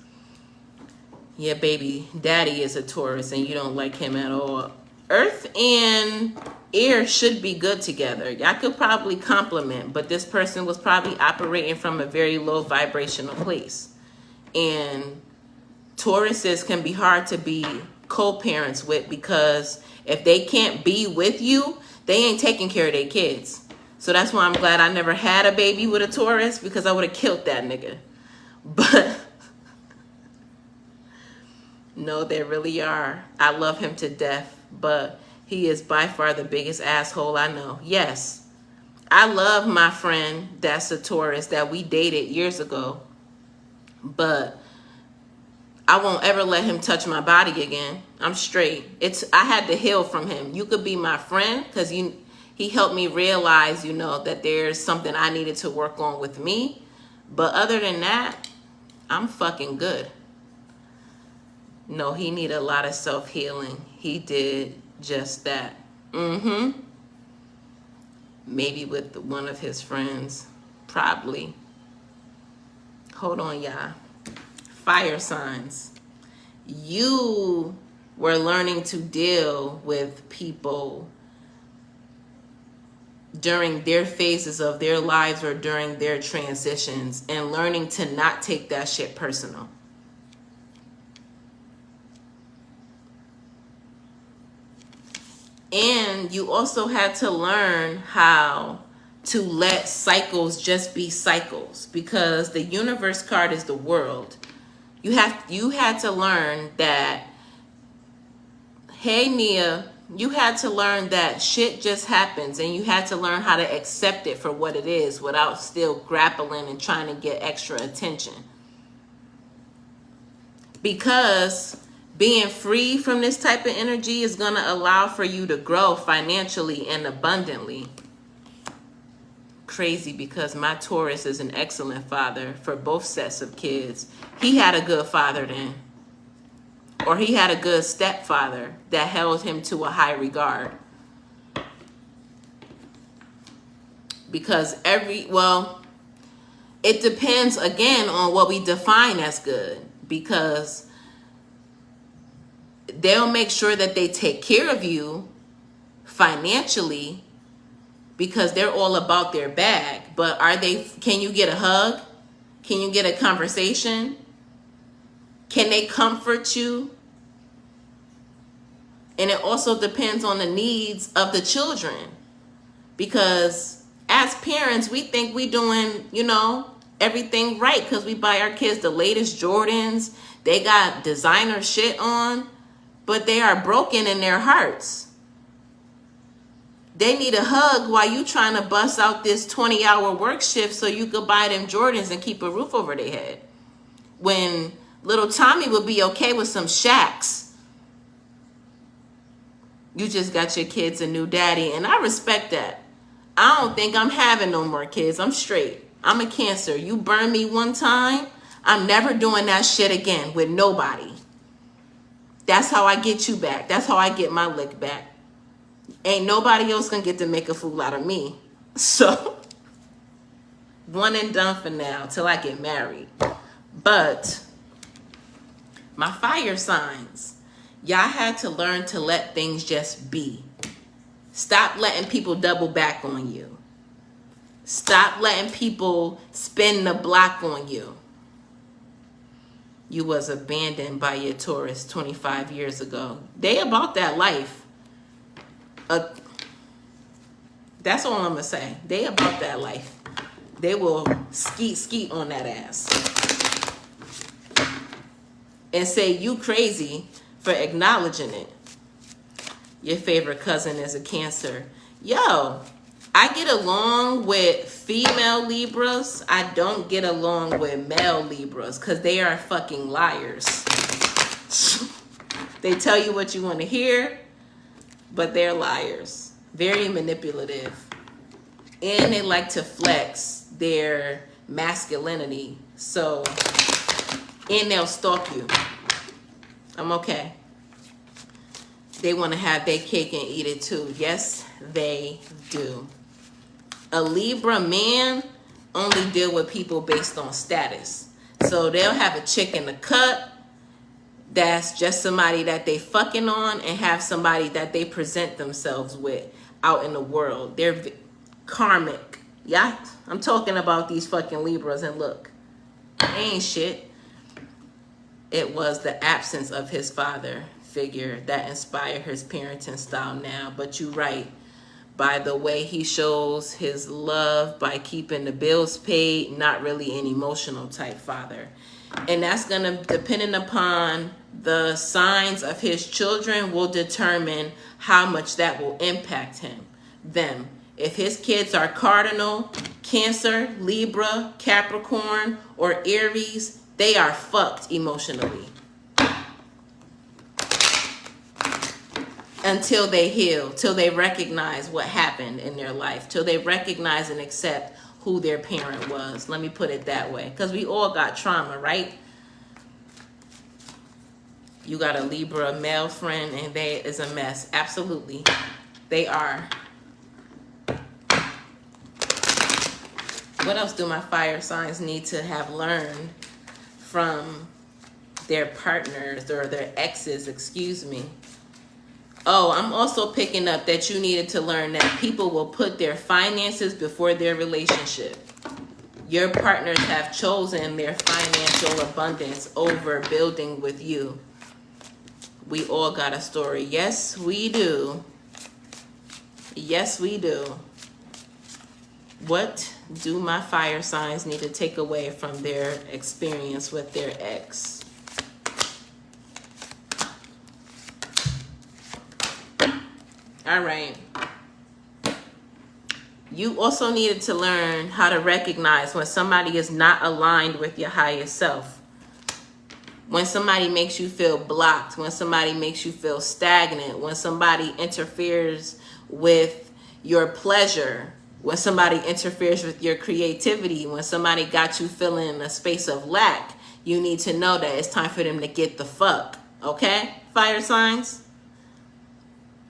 Yeah, baby, daddy is a Taurus and you don't like him at all. Earth and air should be good together. Y'all could probably complement, but this person was probably operating from a very low vibrational place. And Tauruses can be hard to be co-parents with, because if they can't be with you, they ain't taking care of their kids. So that's why I'm glad I never had a baby with a Taurus, because I would have killed that nigga. But no, they really are. I love him to death, but he is by far the biggest asshole I know. Yes, I love my friend that's a Taurus that we dated years ago, but I won't ever let him touch my body again. I'm straight. I had to heal from him. You could be my friend because he helped me realize, that there's something I needed to work on with me. But other than that, I'm fucking good. No, he needed a lot of self-healing. He did just that. Maybe with one of his friends. Probably. Hold on, y'all. Fire signs. You were learning to deal with people during their phases of their lives or during their transitions, and learning to not take that shit personal. And you also had to learn how to let cycles just be cycles, because the universe card is the world. You had to learn that, hey Nia, you had to learn that shit just happens, and you had to learn how to accept it for what it is without still grappling and trying to get extra attention. Because being free from this type of energy is going to allow for you to grow financially and abundantly. crazy because my Taurus is an excellent father for both sets of kids. He had a good father then. Or he had a good stepfather that held him to a high regard. Because it depends again on what we define as good. Because they'll make sure that they take care of you financially because they're all about their bag. But can you get a hug? Can you get a conversation? Can they comfort you? And it also depends on the needs of the children. Because as parents, we think we doing, everything right because we buy our kids the latest Jordans. They got designer shit on, but they are broken in their hearts. They need a hug while you trying to bust out this 20-hour work shift so you could buy them Jordans and keep a roof over their head. When little Tommy would be okay with some Shacks. You just got your kids a new daddy, and I respect that. I don't think I'm having no more kids. I'm straight. I'm a Cancer. You burn me one time, I'm never doing that shit again with nobody. That's how I get you back. That's how I get my lick back. Ain't nobody else gonna get to make a fool out of me. So, one and done for now till I get married. But my fire signs, y'all had to learn to let things just be. Stop letting people double back on you. Stop letting people spin the block on you. You was abandoned by your Taurus 25 years ago. They about that life. That's all I'm going to say. They about that life. They will skeet on that ass. And say you crazy for acknowledging it. Your favorite cousin is a Cancer. Yo, I get along with female Libras. I don't get along with male Libras because they are fucking liars. They tell you what you want to hear, but they're liars. Very manipulative. And they like to flex their masculinity. So, and they'll stalk you. I'm okay. They want to have their cake and eat it too. Yes, they do. A Libra man only deal with people based on status. So they'll have a chick in the cut that's just somebody that they fucking on, and have somebody that they present themselves with out in the world. They're karmic. Yeah, I'm talking about these fucking Libras, and look, they ain't shit. It was the absence of his father figure that inspired his parenting style now. But you're right. By the way he shows his love, by keeping the bills paid, not really an emotional type father. And that's going to, depending upon the signs of his children, will determine how much that will impact them. If his kids are Cardinal, Cancer, Libra, Capricorn, or Aries, they are fucked emotionally. Until they heal, till they recognize what happened in their life, till they recognize and accept who their parent was. Let me put it that way. Because we all got trauma, right? You got a Libra male friend and they is a mess. Absolutely. They are. What else do my fire signs need to have learned from their partners or their exes, excuse me? Oh, I'm also picking up that you needed to learn that people will put their finances before their relationship. Your partners have chosen their financial abundance over building with you. We all got a story. Yes, we do. Yes, we do. What do my fire signs need to take away from their experience with their ex? All right. You also needed to learn how to recognize when somebody is not aligned with your highest self. When somebody makes you feel blocked, when somebody makes you feel stagnant, when somebody interferes with your pleasure, When somebody interferes with your creativity, when somebody got you feeling a space of lack, you need to know that it's time for them to get the fuck. Okay? Fire signs.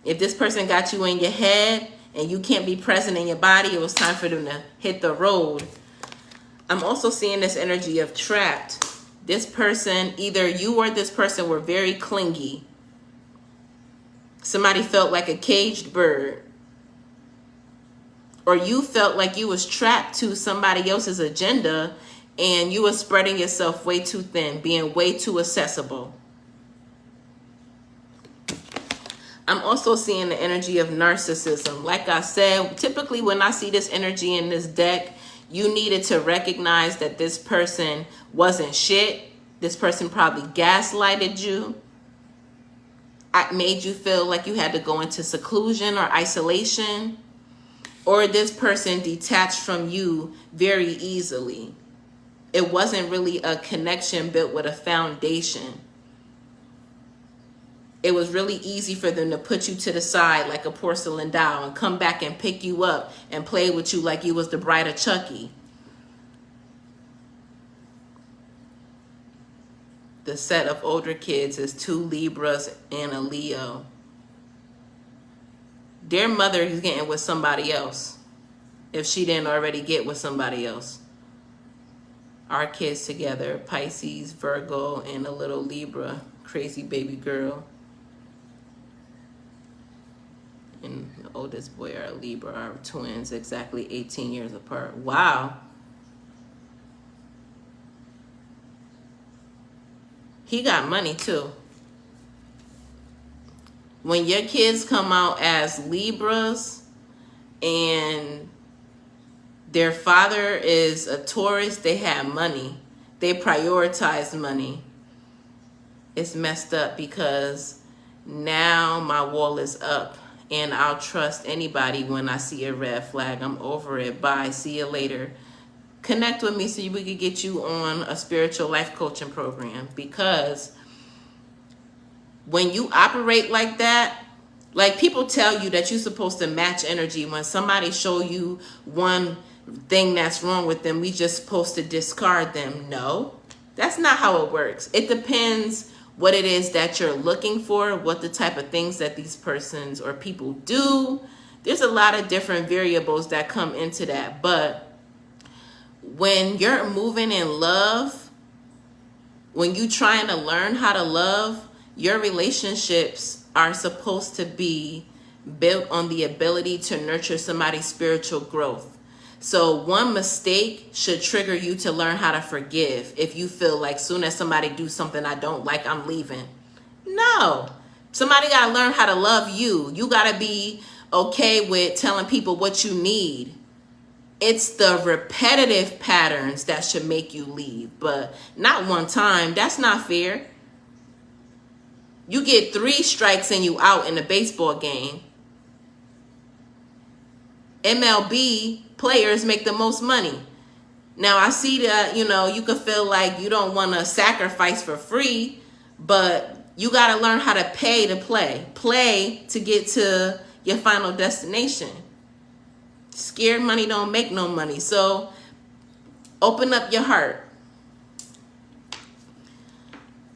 If this person got you in your head and you can't be present in your body, it was time for them to hit the road. I'm also seeing this energy of trapped. This person, either you or this person were very clingy. Somebody felt like a caged bird. Or you felt like you was trapped to somebody else's agenda and you were spreading yourself way too thin, being way too accessible. I'm also seeing the energy of narcissism. Like I said, typically when I see this energy in this deck, you needed to recognize that this person wasn't shit. This person probably gaslighted you. It made you feel like you had to go into seclusion or isolation. Or this person detached from you very easily. It wasn't really a connection built with a foundation. It was really easy for them to put you to the side like a porcelain doll and come back and pick you up and play with you like you was the bride of Chucky. The set of older kids is 2 Libras and a Leo. Their mother is getting with somebody else, if she didn't already get with somebody else. Our kids together, Pisces, Virgo, and a little Libra, crazy baby girl. And the oldest boy are Libra, are twins, exactly 18 years apart. Wow. He got money too. When your kids come out as Libras and their father is a Taurus, they have money. They prioritize money. It's messed up because now my wall is up and I'll trust anybody when I see a red flag. I'm over it. Bye. See you later. Connect with me so we could get you on a spiritual life coaching program, because when you operate like that, like people tell you that you're supposed to match energy. When somebody show you one thing that's wrong with them, we just supposed to discard them. No, that's not how it works. It depends what it is that you're looking for, what the type of things that these persons or people do. There's a lot of different variables that come into that. But when you're moving in love, when you're trying to learn how to love, your relationships are supposed to be built on the ability to nurture somebody's spiritual growth. So one mistake should trigger you to learn how to forgive. If you feel like soon as somebody do something I don't like, I'm leaving. No. Somebody got to learn how to love you. You got to be okay with telling people what you need. It's the repetitive patterns that should make you leave, but not one time. That's not fair. You get 3 strikes and you out in a baseball game. MLB players make the most money. Now, I see that, you could feel like you don't want to sacrifice for free, but you got to learn how to pay to play. Play to get to your final destination. Scared money don't make no money. So open up your heart.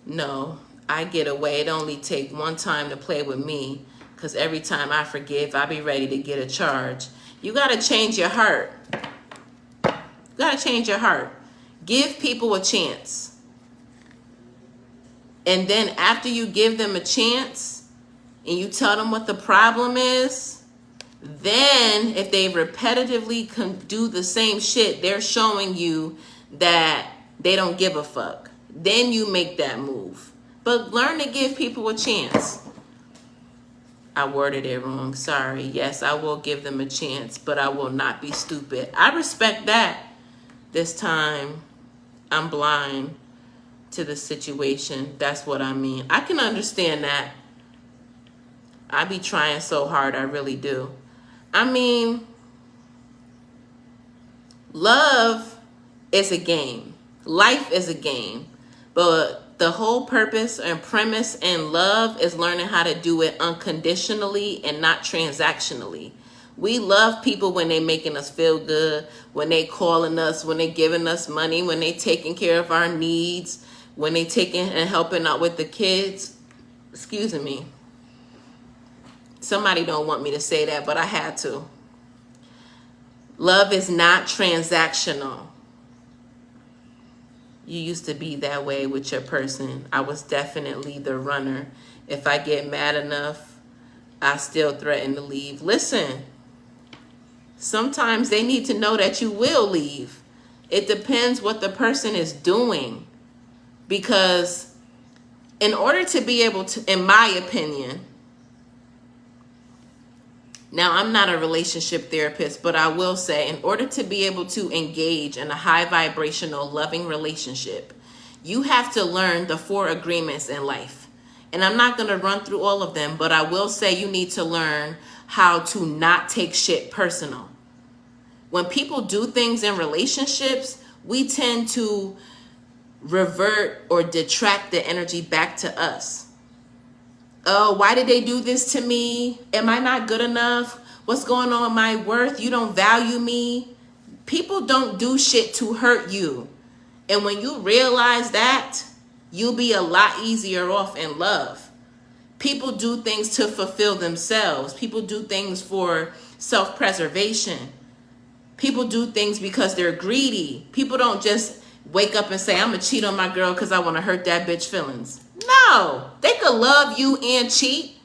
No, I get away. It only take one time to play with me, because every time I forgive, I be ready to get a charge. You got to change your heart. You got to change your heart. Give people a chance. And then after you give them a chance and you tell them what the problem is, then if they repetitively do the same shit, they're showing you that they don't give a fuck. Then you make that move. But learn to give people a chance. I worded it wrong. Sorry. Yes, I will give them a chance, but I will not be stupid. I respect that. This time, I'm blind to the situation. That's what I mean. I can understand that. I be trying so hard. I really do. I mean, love is a game. Life is a game. But the whole purpose and premise in love is learning how to do it unconditionally and not transactionally. We love people when they making us feel good, when they calling us, when they giving us money, when they taking care of our needs, when they taking and helping out with the kids. Excuse me. Somebody don't want me to say that, but I had to. Love is not transactional. You used to be that way with your person. I was definitely the runner. If I get mad enough, I still threaten to leave. Listen, sometimes they need to know that you will leave. It depends what the person is doing. Because in order to be able to, in my opinion, now I'm not a relationship therapist, but I will say in order to be able to engage in a high vibrational loving relationship, you have to learn the 4 agreements in life. And I'm not going to run through all of them, but I will say you need to learn how to not take shit personal. When people do things in relationships, we tend to revert or detract the energy back to us. Oh, why did they do this to me? Am I not good enough? What's going on with my worth? You don't value me. People don't do shit to hurt you. And when you realize that, you'll be a lot easier off in love. People do things to fulfill themselves. People do things for self-preservation. People do things because they're greedy. People don't just wake up and say, I'm going to cheat on my girl because I want to hurt that bitch feelings. No, they could love you and cheat.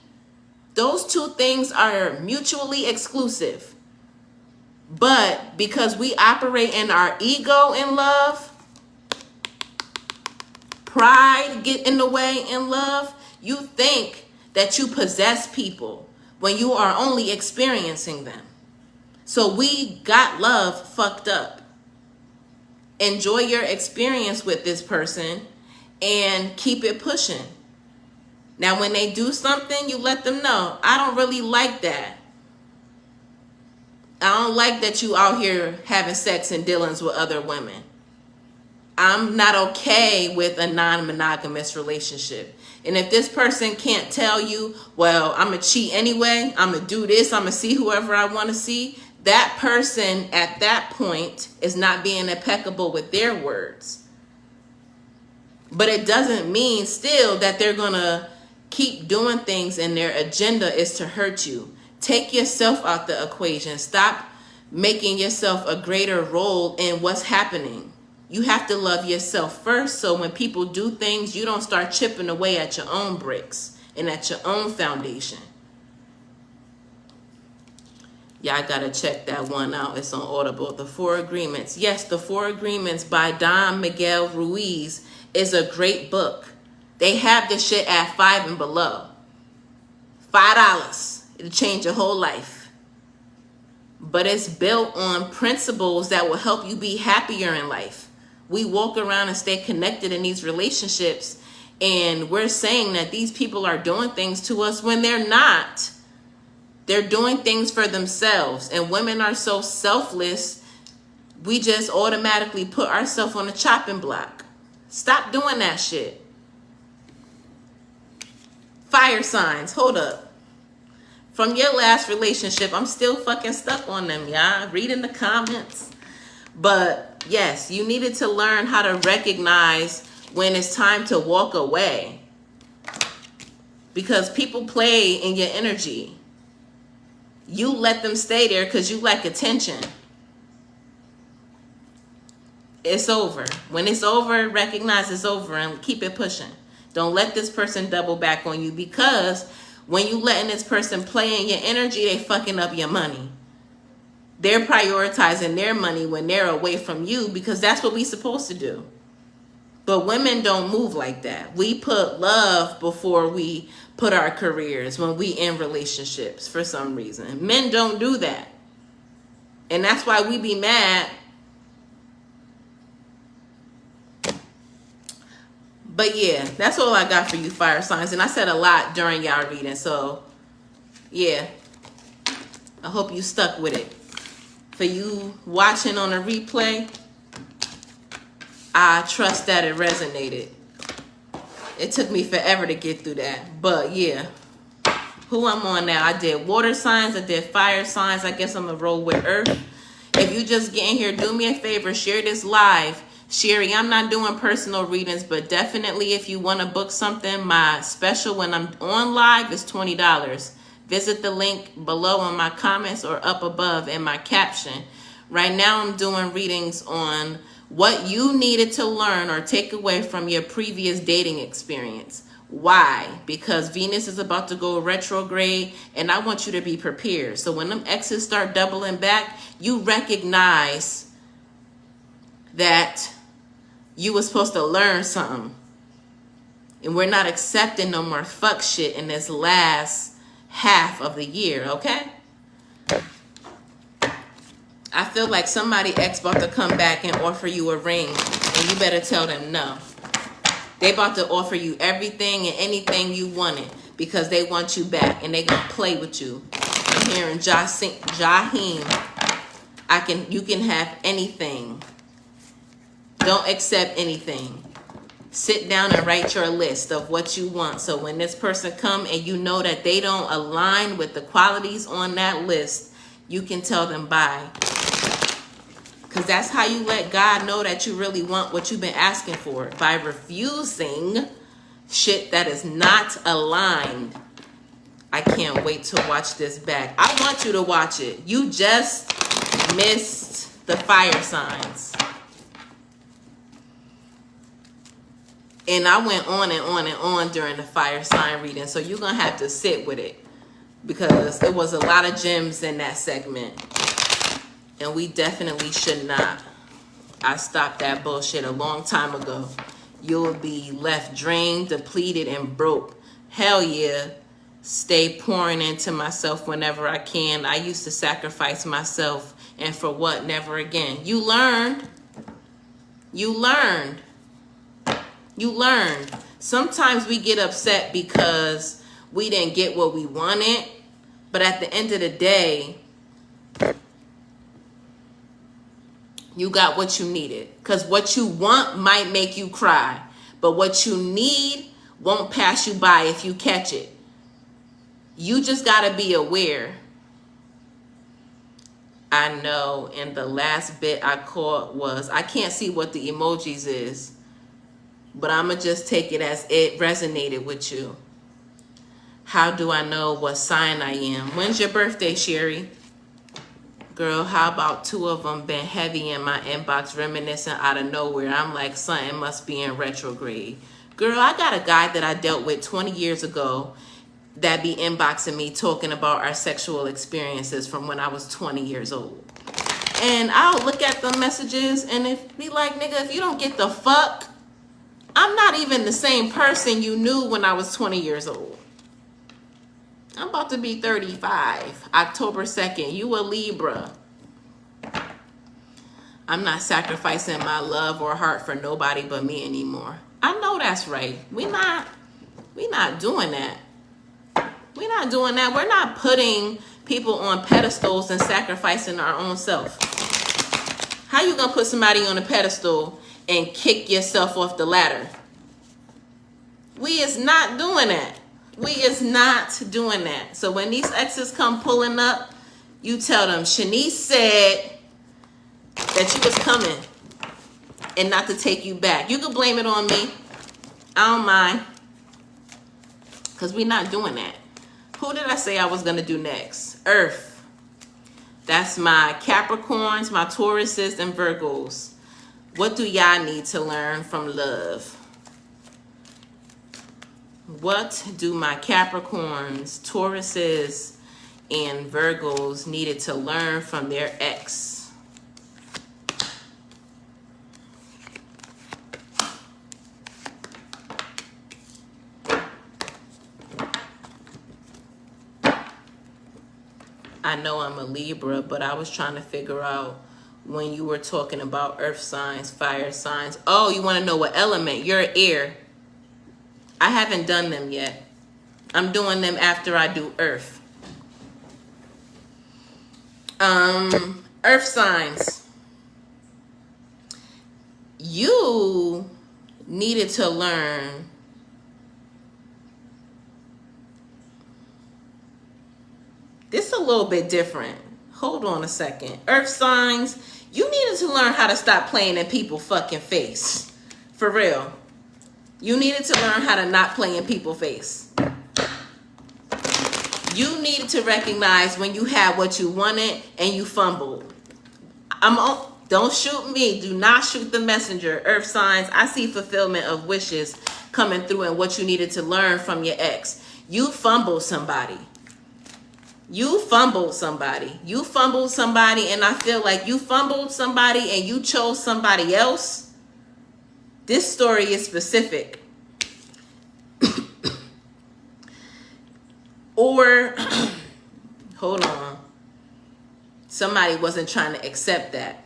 Those 2 things are mutually exclusive. But because we operate in our ego in love, pride get in the way in love, you think that you possess people when you are only experiencing them. So we got love fucked up. Enjoy your experience with this person and keep it pushing. Now, when they do something, you let them know, I don't really like that. I don't like that you out here having sex and dealings with other women. I'm not okay with a non-monogamous relationship. And if this person can't tell you, well, I'm going to cheat anyway, I'm going to do this, I'm going to see whoever I want to see, that person at that point is not being impeccable with their words. But it doesn't mean still that they're going to keep doing things and their agenda is to hurt you. Take yourself out the equation. Stop making yourself a greater role in what's happening. You have to love yourself first, so when people do things, you don't start chipping away at your own bricks and at your own foundation. Y'all gotta check that one out. It's on Audible. The 4 Agreements. Yes, The 4 Agreements by Don Miguel Ruiz is a great book. They have this shit at 5 and below. $5. It'll change your whole life. But it's built on principles that will help you be happier in life. We walk around and stay connected in these relationships, and we're saying that these people are doing things to us when they're not. They're doing things for themselves. And women are so selfless, we just automatically put ourselves on the chopping block. Stop doing that shit. Fire signs. Hold up. From your last relationship, I'm still fucking stuck on them, y'all. Reading the comments. But yes, you needed to learn how to recognize when it's time to walk away. Because people play in your energy. You let them stay there because you like attention. It's over. When it's over, recognize it's over and keep it pushing. Don't let this person double back on you, because when you letting this person play in your energy, they fucking up your money. They're prioritizing their money when they're away from you, because that's what we supposed to do. But women don't move like that. We put love before we put our careers when we in relationships for some reason. Men don't do that. And that's why we be mad. But yeah, that's all I got for you, fire signs. And I said a lot during y'all reading. So yeah, I hope you stuck with it. For you watching on a replay, I trust that it resonated. It took me forever to get through that. But yeah, Who I'm on now? I did water signs. I did fire signs. I guess I'm going to roll with earth. If you just getting here, do me a favor. Share this live. Sherry, I'm not doing personal readings, but definitely if you want to book something, my special when I'm on live is $20. Visit the link below in my comments or up above in my caption. Right now I'm doing readings on what you needed to learn or take away from your previous dating experience. Why? Because Venus is about to go retrograde and I want you to be prepared. So when them exes start doubling back, you recognize that you were supposed to learn something. And we're not accepting no more fuck shit in this last half of the year, okay? I feel like somebody ex about to come back and offer you a ring and you better tell them no. They about to offer you everything and anything you wanted because they want you back and they gonna play with you. I'm hearing Jahim. You can have anything. Don't accept anything. Sit down and write your list of what you want. So when this person come and you know that they don't align with the qualities on that list, you can tell them bye. Because that's how you let God know that you really want what you've been asking for. By refusing shit that is not aligned. I can't wait to watch this back. I want you to watch it. You just missed the fire signs. And I went on and on and on during the fire sign reading. So you're going to have to sit with it. Because there was a lot of gems in that segment. And we definitely should not. I stopped that bullshit a long time ago. You'll be left drained, depleted, and broke. Hell yeah. Stay pouring into myself whenever I can. I used to sacrifice myself. And for what? Never again. You learned. You learned. You learned. Sometimes we get upset because we didn't get what we wanted. But at the end of the day, you got what you needed. Because what you want might make you cry. But what you need won't pass you by if you catch it. You just got to be aware. I know. And the last bit I caught was, I can't see what the emojis is. But I'm going to just take it as it resonated with you. How do I know what sign I am? When's your birthday, Sherry? Girl, how about 2 of them been heavy in my inbox, reminiscing out of nowhere? I'm like, something must be in retrograde. Girl, I got a guy that I dealt with 20 years ago that be inboxing me talking about our sexual experiences from when I was 20 years old. And I'll look at the messages and be like, nigga, if you don't get the fuck, I'm not even the same person you knew when I was 20 years old. I'm about to be 35, October 2nd. You a Libra. I'm not sacrificing my love or heart for nobody but me anymore. I know that's right. We not doing that. We're not doing that. We're not putting people on pedestals and sacrificing our own self. How you gonna put somebody on a pedestal and kick yourself off the ladder? We is not doing that. We is not doing that. So when these exes come pulling up, you tell them, Shanice said that you was coming and not to take you back. You can blame it on me. I don't mind. Because we're not doing that. Who did I say I was going to do next? Earth. That's my Capricorns, my Tauruses, and Virgos. What do y'all need to learn from love? What do my Capricorns, Tauruses, and Virgos needed to learn from their ex? I know I'm a Libra, but I was trying to figure out when you were talking about earth signs, fire signs. Oh, you want to know what element? You're air. I haven't done them yet. I'm doing them after I do earth. Earth signs. You needed to learn This is a little bit different. Hold on a second. Earth signs, you needed to learn how to stop playing in people's fucking face. For real. You needed to learn how to not play in people's face. You needed to recognize when you had what you wanted and you fumbled. Don't shoot me. Do not shoot the messenger. Earth signs, I see fulfillment of wishes coming through and what you needed to learn from your ex. You fumbled somebody. You fumbled somebody. You fumbled somebody, and I feel like you fumbled somebody and you chose somebody else. This story is specific. Or, hold on. Somebody wasn't trying to accept that.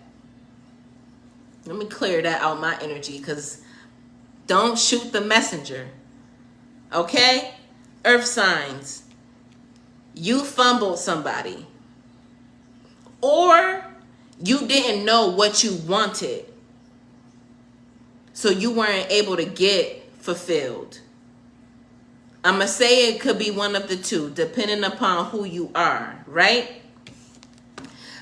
Let me clear that out my energy, because don't shoot the messenger. Okay? Earth signs. You fumbled somebody. Or you didn't know what you wanted. So you weren't able to get fulfilled. I'm going to say it could be one of the two, depending upon who you are, right?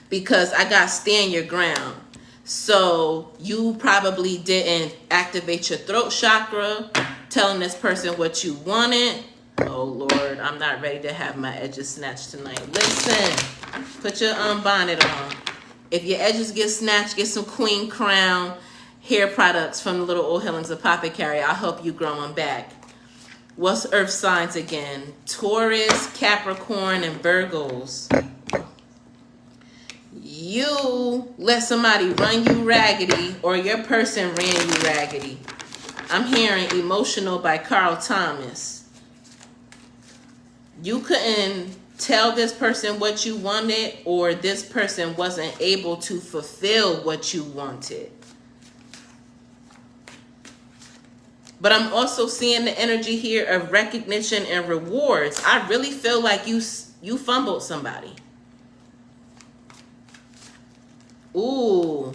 Because I got stand your ground. So you probably didn't activate your throat chakra, telling this person what you wanted. Oh, Lord, I'm not ready to have my edges snatched tonight. Listen, put your bonnet on. If your edges get snatched, get some Queen Crown hair products from the Little Old Healings Apothecary. I'll help you grow them back. What's earth signs again? Taurus, Capricorn, and Virgos. You let somebody run you raggedy, or your person ran you raggedy. I'm hearing Emotional by Carl Thomas. You couldn't tell this person what you wanted, or this person wasn't able to fulfill what you wanted. But I'm also seeing the energy here of recognition and rewards. I really feel like you fumbled somebody. Ooh,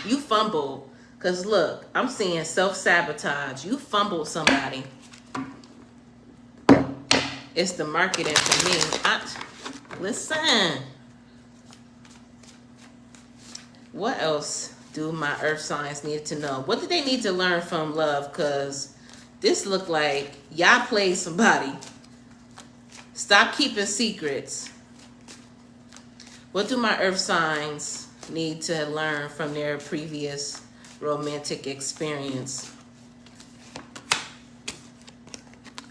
you fumbled. Because look, I'm seeing self-sabotage. You fumbled somebody. It's the marketing for me. Listen. What else do my earth signs need to know? What do they need to learn from love? Because this look like y'all played somebody. Stop keeping secrets. What do my earth signs need to learn from their previous romantic experience?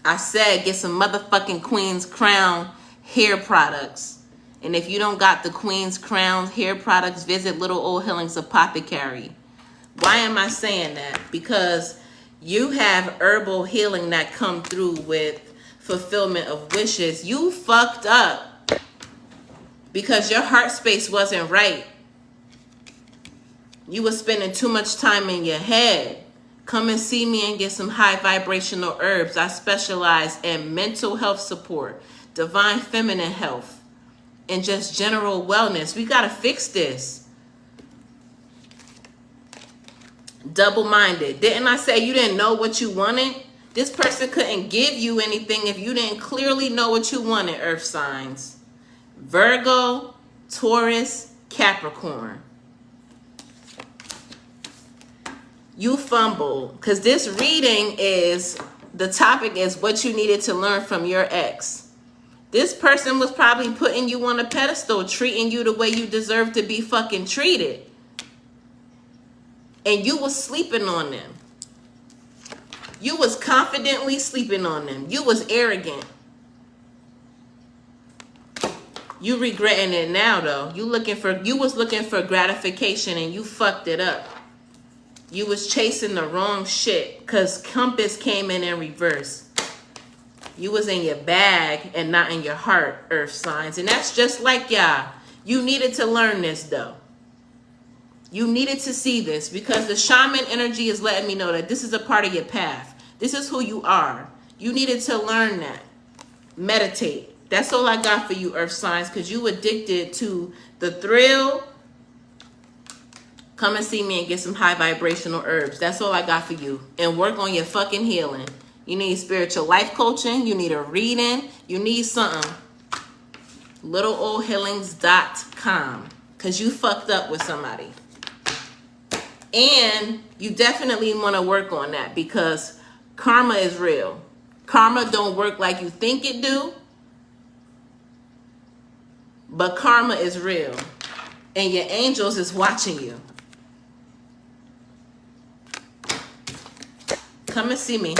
I said get some motherfucking Queen's Crown hair products. And if you don't got the Queen's Crown hair products, visit Little Old Healings Apothecary. Why am I saying that? Because you have herbal healing that come through with fulfillment of wishes. You fucked up because your heart space wasn't right. You were spending too much time in your head. Come and see me and get some high vibrational herbs. I specialize in mental health support, divine feminine health, and just general wellness. We got to fix this. Double-minded. Didn't I say you didn't know what you wanted? This person couldn't give you anything if you didn't clearly know what you wanted, earth signs. Virgo, Taurus, Capricorn. You fumbled, because this reading is, the topic is what you needed to learn from your ex. This person was probably putting you on a pedestal, treating you the way you deserve to be fucking treated. And you was sleeping on them. You was confidently sleeping on them. You was arrogant. You regretting it now though. You was looking for gratification and you fucked it up. You was chasing the wrong shit because compass came in reverse. You was in your bag and not in your heart, earth signs. And that's just like y'all. You needed to learn this though. You needed to see this because the shaman energy is letting me know that this is a part of your path. This is who you are. You needed to learn that. Meditate. That's all I got for you, earth signs, because you addicted to the thrill. Come and see me and get some high vibrational herbs. That's all I got for you. And work on your fucking healing. You need spiritual life coaching. You need a reading. You need something. littleoldhealings.com, because you fucked up with somebody. And you definitely want to work on that, because karma is real. Karma don't work like you think it do, but karma is real. And your angels is watching you. Come and see me.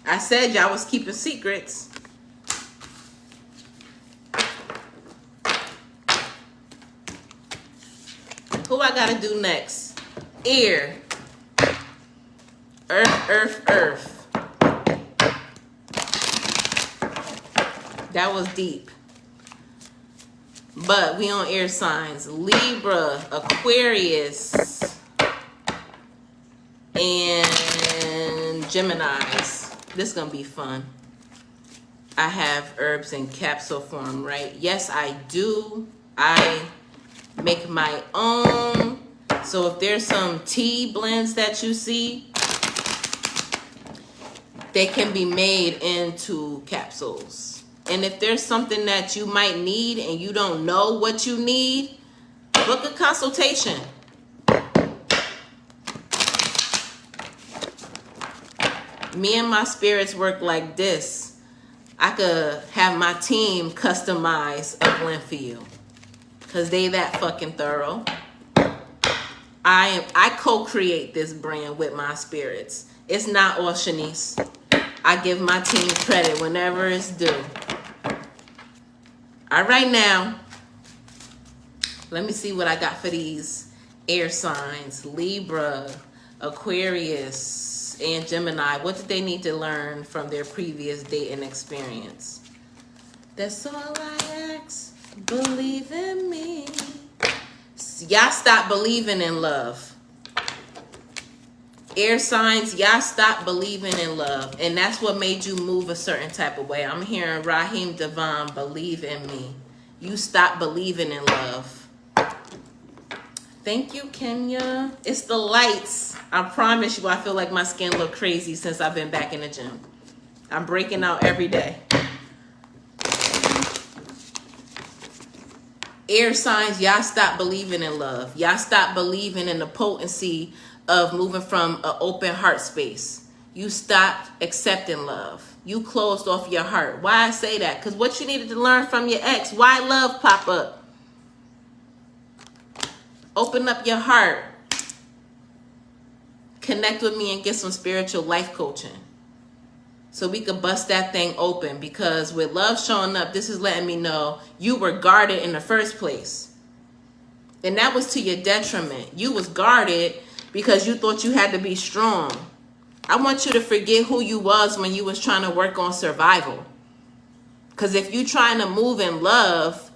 I said y'all was keeping secrets. Who I gotta do next? Ear. Earth, earth, earth. That was deep. But we on air signs. Libra, Aquarius, and Geminis. This is gonna be fun. I have herbs in capsule form, right? Yes, I do. I make my own. So if there's some tea blends that you see, they can be made into capsules. And if there's something that you might need and you don't know what you need, book a consultation. Me and my spirits work like this. I could have my team customize a blend for you, because they that fucking thorough. I co-create this brand with my spirits. It's not all Shanice. I give my team credit whenever it's due. All right, now, let me see what I got for these air signs. Libra, Aquarius, and Gemini. What did they need to learn from their previous dating experience? That's all I ask. Believe in me. Y'all stop believing in love. Air signs, y'all stop believing in love. And that's what made you move a certain type of way. I'm hearing Raheem Devon, believe in me. You stop believing in love. Thank you, Kenya. It's the lights. I promise you, I feel like my skin look crazy since I've been back in the gym. I'm breaking out every day. Air signs, y'all stop believing in love. Y'all stop believing in the potency of moving from an open heart space. You stopped accepting love. You closed off your heart. Why I say that? Because what you needed to learn from your ex. Why love pop up? Open up your heart. Connect with me and get some spiritual life coaching, so we could bust that thing open. Because with love showing up, this is letting me know you were guarded in the first place. And that was to your detriment. You was guarded because you thought you had to be strong. I want you to forget who you was when you was trying to work on survival. Because if you trying to move in love,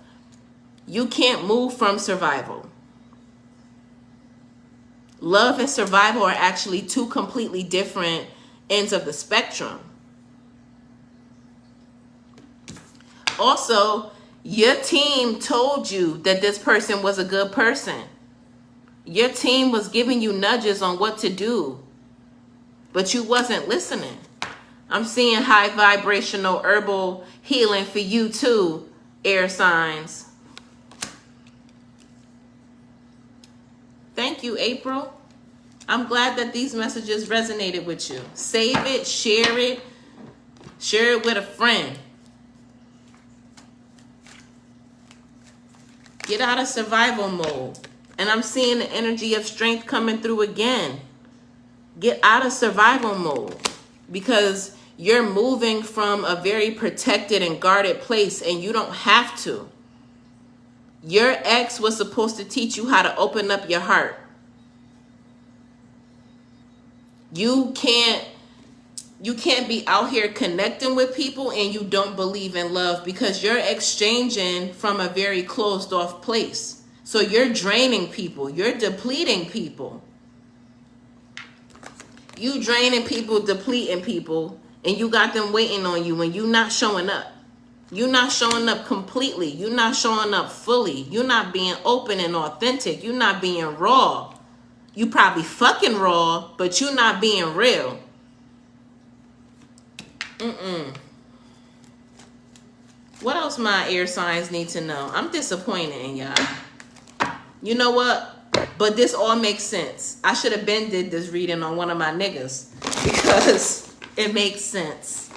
you can't move from survival. Love and survival are actually two completely different ends of the spectrum. Also, your team told you that this person was a good person. Your team was giving you nudges on what to do, but you wasn't listening. I'm seeing high vibrational herbal healing for you too, air signs. Thank you, April. I'm glad that these messages resonated with you. Save it, share it with a friend. Get out of survival mode. And I'm seeing the energy of strength coming through again. Get out of survival mode, because you're moving from a very protected and guarded place, and you don't have to. Your ex was supposed to teach you how to open up your heart. You can't be out here connecting with people and you don't believe in love, because you're exchanging from a very closed off place. So you're draining people. You're depleting people. You draining people, depleting people, and you got them waiting on you when you're not showing up. You're not showing up completely. You're not showing up fully. You're not being open and authentic. You're not being raw. You probably fucking raw, but you're not being real. What else my air signs need to know? I'm disappointed in y'all. You know what? But this all makes sense. I should have been did this reading on one of my niggas because it makes sense.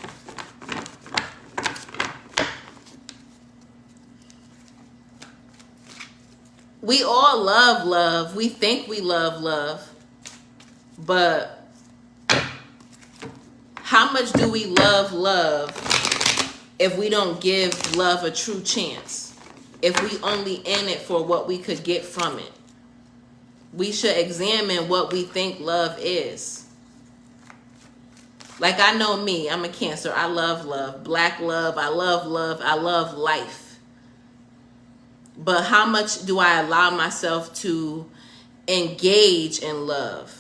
We all love love. We think we love love. But how much do we love love if we don't give love a true chance? If we only in it for what we could get from it? We should examine what we think love is. Like, I know me, I'm a Cancer. I love love. Black love. I love love. I love life. But how much do I allow myself to engage in love?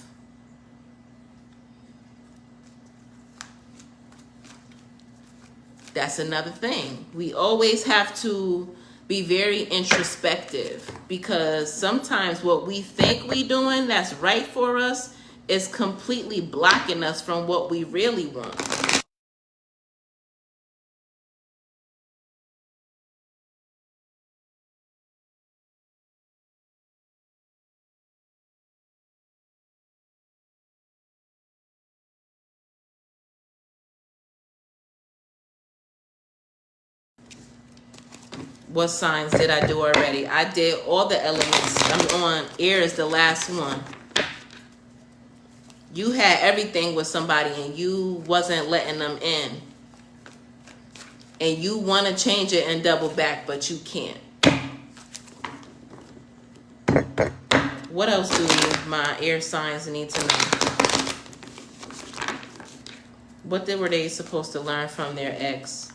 That's another thing. We always have to be very introspective, because sometimes what we think we doing that's right for us is completely blocking us from what we really want. What signs did I do already? I did all the elements. I'm on air is the last one. You had everything with somebody and you wasn't letting them in. And you want to change it and double back, but you can't. What else do my air signs need to know? What were they supposed to learn from their ex?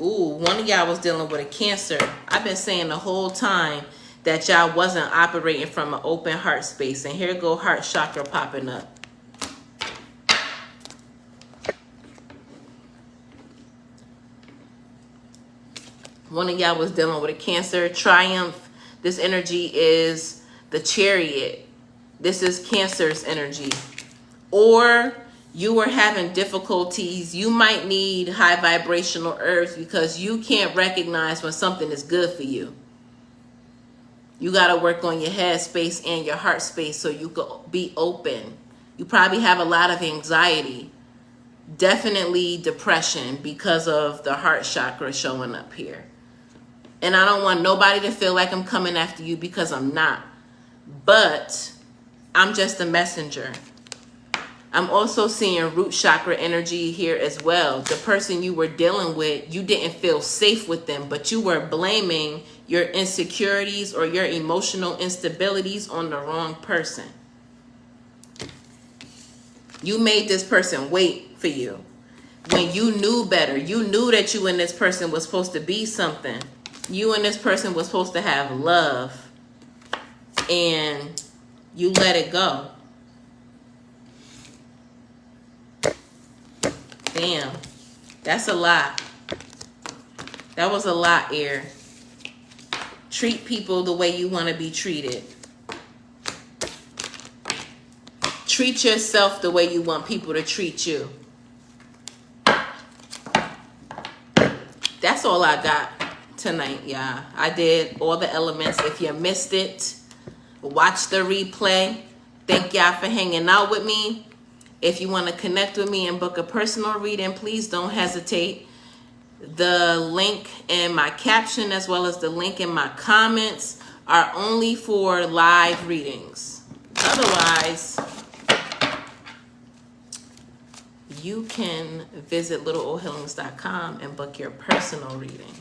Ooh, one of y'all was dealing with a Cancer. I've been saying the whole time that y'all wasn't operating from an open heart space. And here go heart chakra popping up. One of y'all was dealing with a Cancer. Triumph. This energy is the Chariot. This is Cancer's energy. Or you were having difficulties. You might need high vibrational herbs because you can't recognize when something is good for you. You got to work on your head space and your heart space so you can be open. You probably have a lot of anxiety. Definitely depression because of the heart chakra showing up here. And I don't want nobody to feel like I'm coming after you, because I'm not. But I'm just a messenger. I'm also seeing root chakra energy here as well. The person you were dealing with, you didn't feel safe with them, but you were blaming your insecurities or your emotional instabilities on the wrong person. You made this person wait for you when you knew better. You knew that you and this person was supposed to be something. You and this person was supposed to have love, and you let it go. Damn, that's a lot. That was a lot, air. Treat people the way you want to be treated. Treat yourself the way you want people to treat you. That's all I got tonight, y'all. I did all the elements. If you missed it, watch the replay. Thank y'all for hanging out with me. If you want to connect with me and book a personal reading, please don't hesitate. The link in my caption as well as the link in my comments are only for live readings. Otherwise, you can visit littleoldhealings.com and book your personal reading.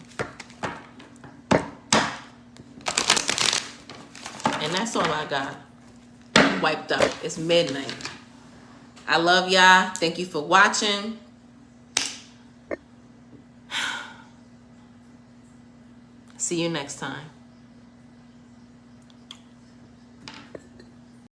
And that's all I got. I'm wiped up. It's midnight. I love y'all. Thank you for watching. See you next time.